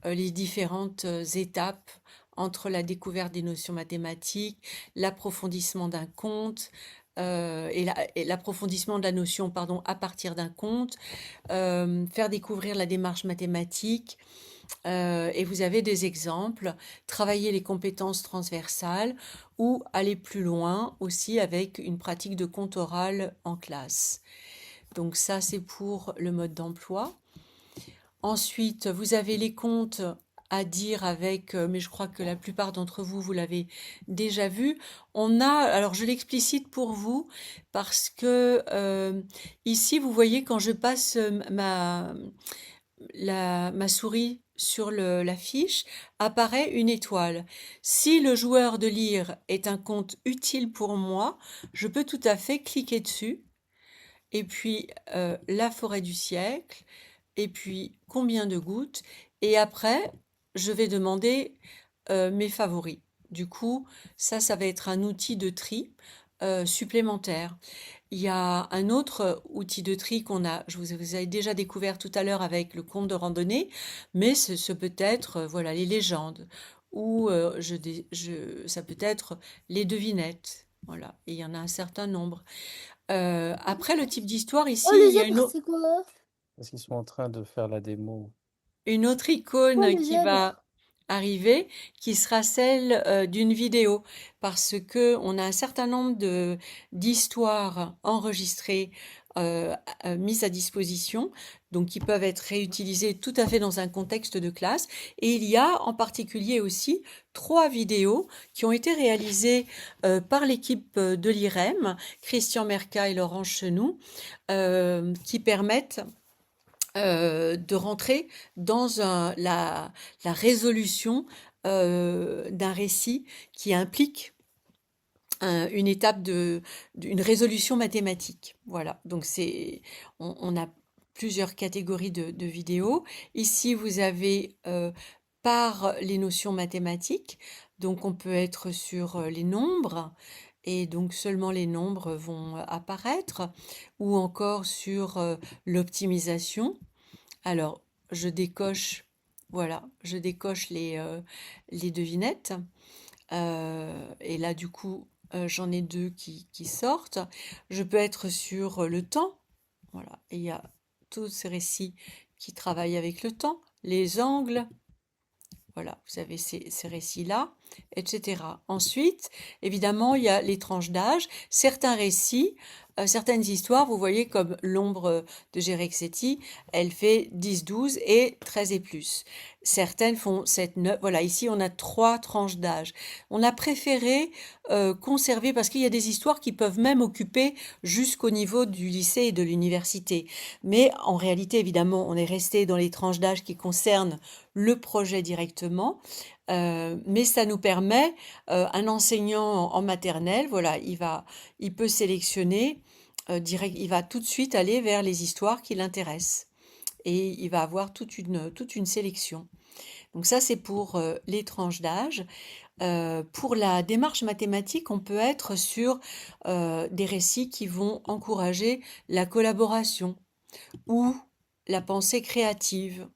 les différentes étapes entre la découverte des notions mathématiques, l'approfondissement d'un conte, et l'approfondissement de la notion, pardon, à partir d'un conte, faire découvrir la démarche mathématique, et vous avez des exemples, travailler les compétences transversales ou aller plus loin aussi avec une pratique de conte oral en classe. Donc ça, c'est pour le mode d'emploi. Ensuite, vous avez les contes à dire avec, mais je crois que la plupart d'entre vous, vous l'avez déjà vu. Alors je l'explicite pour vous parce que ici, vous voyez quand je passe ma souris sur la fiche, apparaît une étoile. Si le joueur de lire est un conte utile pour moi, je peux tout à fait cliquer dessus. Et puis la forêt du siècle, et puis combien de gouttes, et après je vais demander mes favoris. Du coup, ça va être un outil de tri supplémentaire. Il y a un autre outil de tri je vous avez déjà découvert tout à l'heure avec le conte de randonnée, mais ce peut être voilà, les légendes, ou ça peut être les devinettes. Voilà, et il y en a un certain nombre. Après le type d'histoire, ici, Oh, le il y a zèbre, c'est quoi? Parce qu'ils sont en train de faire la démo. une autre Quoi, icône le qui zèbre? va arriver, qui sera celle d'une vidéo, parce que on a un certain nombre d'histoires enregistrées, mises à disposition, donc qui peuvent être réutilisées tout à fait dans un contexte de classe. Et il y a en particulier aussi 3 vidéos qui ont été réalisées par l'équipe de l'IREM, Christian Merca et Laurent Chenoux, qui permettent de rentrer dans la résolution d'un récit qui implique une étape d'une résolution mathématique. Voilà, donc on a plusieurs catégories de vidéos. Ici, vous avez par les notions mathématiques, donc on peut être sur les nombres, et donc seulement les nombres vont apparaître, ou encore sur l'optimisation. Alors, je décoche, voilà, je décoche les devinettes. Et là, du coup, j'en ai deux qui sortent. Je peux être sur le temps. Voilà. Et il y a tous ces récits qui travaillent avec le temps, les angles. Voilà, vous avez ces récits-là, etc. Ensuite, évidemment, il y a les tranches d'âge. Certains récits, certaines histoires, vous voyez comme l'ombre de Gérexetti, elle fait 10, 12 et 13 et plus. Certaines font 7, 9. Voilà, ici, on a 3 tranches d'âge. On a préféré conserver, parce qu'il y a des histoires qui peuvent même occuper jusqu'au niveau du lycée et de l'université. Mais en réalité, évidemment, on est resté dans les tranches d'âge qui concernent le projet directement, mais ça nous permet, un enseignant en maternelle, voilà, il peut sélectionner direct, il va tout de suite aller vers les histoires qui l'intéressent et il va avoir toute une sélection. Donc ça, c'est pour les tranches d'âge. Pour la démarche mathématique, on peut être sur des récits qui vont encourager la collaboration ou la pensée créative.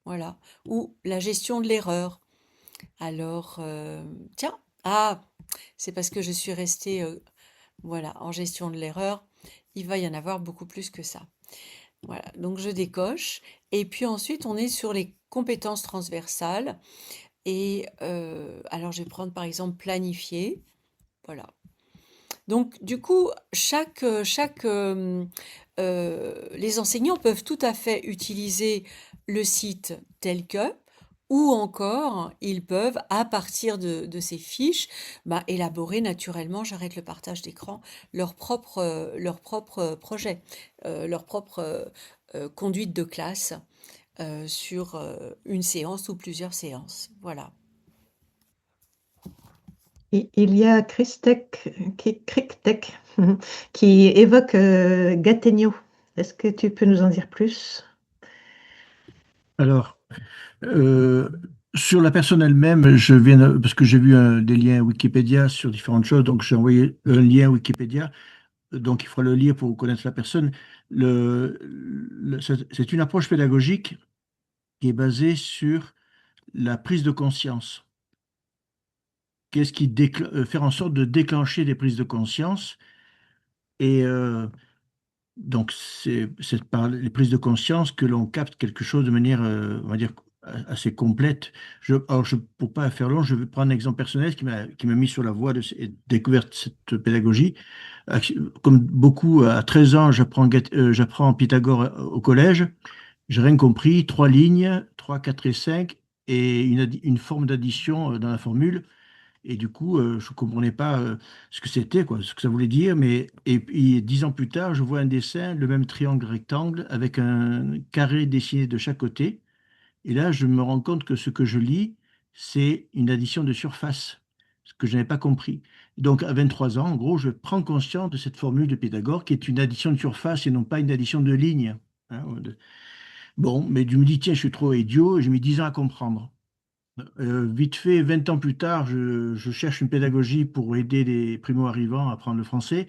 Voilà, ou la gestion de l'erreur. Alors, tiens, ah, c'est parce que je suis restée, voilà, en gestion de l'erreur. Il va y en avoir beaucoup plus que ça. Voilà, donc je décoche. Et puis ensuite, on est sur les compétences transversales. Et alors, je vais prendre par exemple planifier. Voilà. Donc, du coup, les enseignants peuvent tout à fait utiliser le site tel que, ou encore, ils peuvent, à partir de ces fiches, élaborer naturellement, j'arrête le partage d'écran, leur propre projet, leur propre conduite de classe sur une séance ou plusieurs séances. Voilà. Il y a Crictech qui évoque Gattegno. Est-ce que tu peux nous en dire plus? Alors, sur la personne elle-même, parce que j'ai vu des liens Wikipédia sur différentes choses, donc j'ai envoyé un lien Wikipédia, donc il faudra le lire pour connaître la personne. C'est une approche pédagogique qui est basée sur la prise de conscience. Qu'est-ce qui faire en sorte de déclencher des prises de conscience et donc, c'est par les prises de conscience que l'on capte quelque chose de manière, on va dire, assez complète. Pour pas faire long, je vais prendre un exemple personnel qui m'a mis sur la voie de découverte de cette pédagogie. Comme beaucoup, à 13 ans, j'apprends Pythagore au collège. J'ai rien compris, 3 lignes, 3, 4 et 5, et une forme d'addition dans la formule. Et du coup, je ne comprenais pas ce que c'était, quoi, ce que ça voulait dire. Et puis, 10 ans plus tard, je vois un dessin, le même triangle rectangle, avec un carré dessiné de chaque côté. Et là, je me rends compte que ce que je lis, c'est une addition de surface, ce que je n'avais pas compris. Donc, à 23 ans, en gros, je prends conscience de cette formule de Pythagore, qui est une addition de surface et non pas une addition de lignes. Hein. Bon, mais je me dis, tiens, je suis trop idiot, et j'ai mis 10 ans à comprendre. Vite fait, 20 ans plus tard, je cherche une pédagogie pour aider les primo-arrivants à apprendre le français.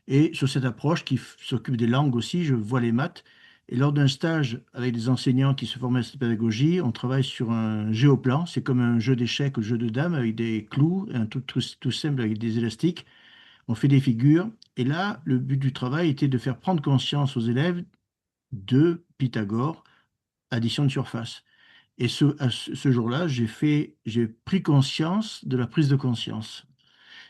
Et sur cette approche qui s'occupe des langues aussi, je vois les maths. Et lors d'un stage avec des enseignants qui se formaient à cette pédagogie, on travaille sur un géoplan. C'est comme un jeu d'échecs ou jeu de dames avec des clous, un truc tout simple avec des élastiques. On fait des figures. Et là, le but du travail était de faire prendre conscience aux élèves de Pythagore, addition de surface. Et ce jour-là, j'ai pris conscience de la prise de conscience.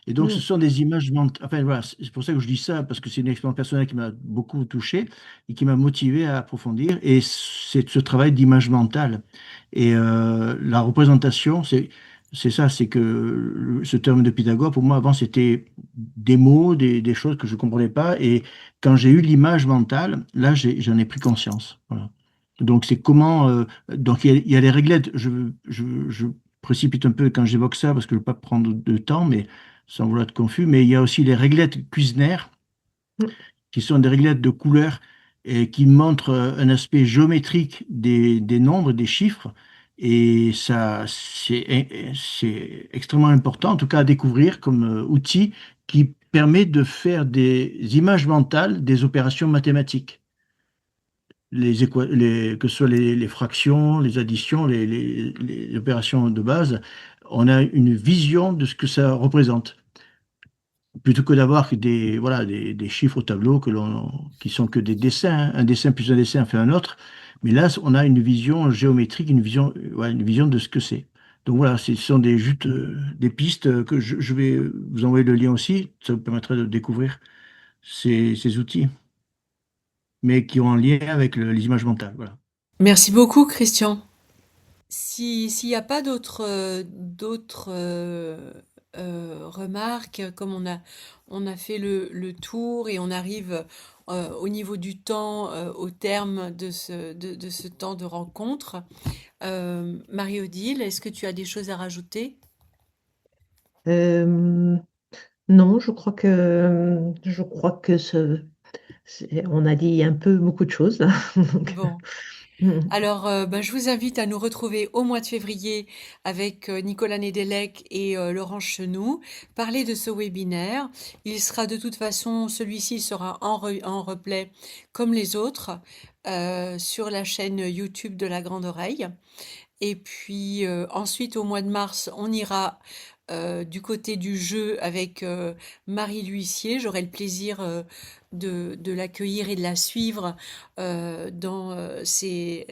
Et donc, ce sont des images mentales. Enfin, voilà, c'est pour ça que je dis ça, parce que c'est une expérience personnelle qui m'a beaucoup touché et qui m'a motivé à approfondir. Et c'est ce travail d'image mentale. Et la représentation, c'est ça, c'est que ce terme de Pythagore, pour moi, avant, c'était des mots, des choses que je ne comprenais pas. Et quand j'ai eu l'image mentale, là, j'en ai pris conscience. Voilà. Donc, c'est comment. Donc, il y a les réglettes. Je précipite un peu quand j'évoque ça, parce que je ne veux pas prendre de temps, mais sans vouloir être confus. Mais il y a aussi les réglettes Cuisenaire, qui sont des réglettes de couleurs et qui montrent un aspect géométrique des nombres, des chiffres. Et ça, c'est extrêmement important, en tout cas à découvrir comme outil qui permet de faire des images mentales des opérations mathématiques. Que ce soit les fractions, les additions, les opérations de base, on a une vision de ce que ça représente. Plutôt que d'avoir voilà, des chiffres au tableau qui sont que des dessins, hein. Un dessin plus un dessin fait un autre. Mais là, on a une vision géométrique, une vision de ce que c'est. Donc voilà, ce sont juste des pistes que je vais vous envoyer le lien aussi. Ça vous permettra de découvrir ces outils, mais qui ont un lien avec les images mentales. Voilà. Merci beaucoup, Christian. S'il n'y a pas d'autres remarques, comme on a fait le tour et on arrive au niveau du temps, au terme de ce temps de rencontre, Marie-Odile, est-ce que tu as des choses à rajouter? Non, je crois que on a dit un peu beaucoup de choses là. Donc, Bon. Alors, je vous invite à nous retrouver au mois de février avec Nicolas Nédélec et Laurent Chenoux, parler de ce webinaire. Il sera de toute façon, celui-ci sera en replay comme les autres sur la chaîne YouTube de La Grande Oreille. Et puis ensuite, au mois de mars, on ira du côté du jeu avec Marie L'Huissier. J'aurai le plaisir de l'accueillir et de la suivre dans ses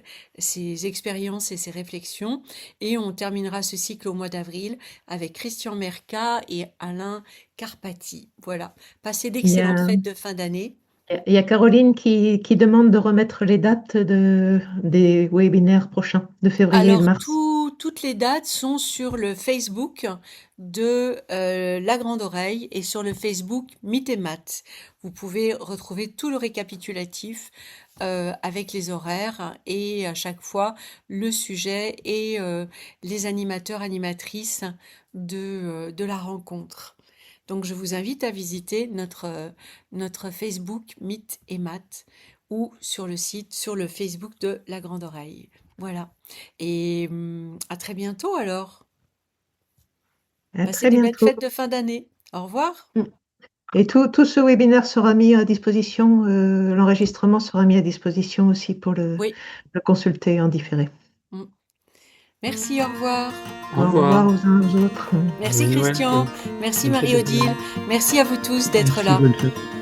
expériences et ses réflexions. Et on terminera ce cycle au mois d'avril avec Christian Mercat et Alain Carpati. Voilà. Passez il y d'excellentes a, fêtes de fin d'année. il y a Caroline qui demande de remettre les dates des webinaires prochains de février et de Alors, mars. toutes les dates sont sur le Facebook de La Grande Oreille et sur le Facebook Mythe et Maths. Vous pouvez retrouver tout le récapitulatif avec les horaires et à chaque fois le sujet et les animateurs, animatrices de la rencontre. Donc, je vous invite à visiter notre Facebook Mythe et Maths ou sur le Facebook de La Grande Oreille. Voilà. Et à très bientôt alors. À Passez très des belles bientôt. fêtes de fin d'année. Au revoir. Et tout ce webinaire sera mis à disposition, l'enregistrement sera mis à disposition aussi pour le consulter en différé. Merci, au revoir. Au Au revoir revoir. aux uns aux autres. Merci Bonne Noël, Christian, bonne merci fête de fin Marie-Odile, d'année. merci à vous tous d'être Merci, là. bonne fête.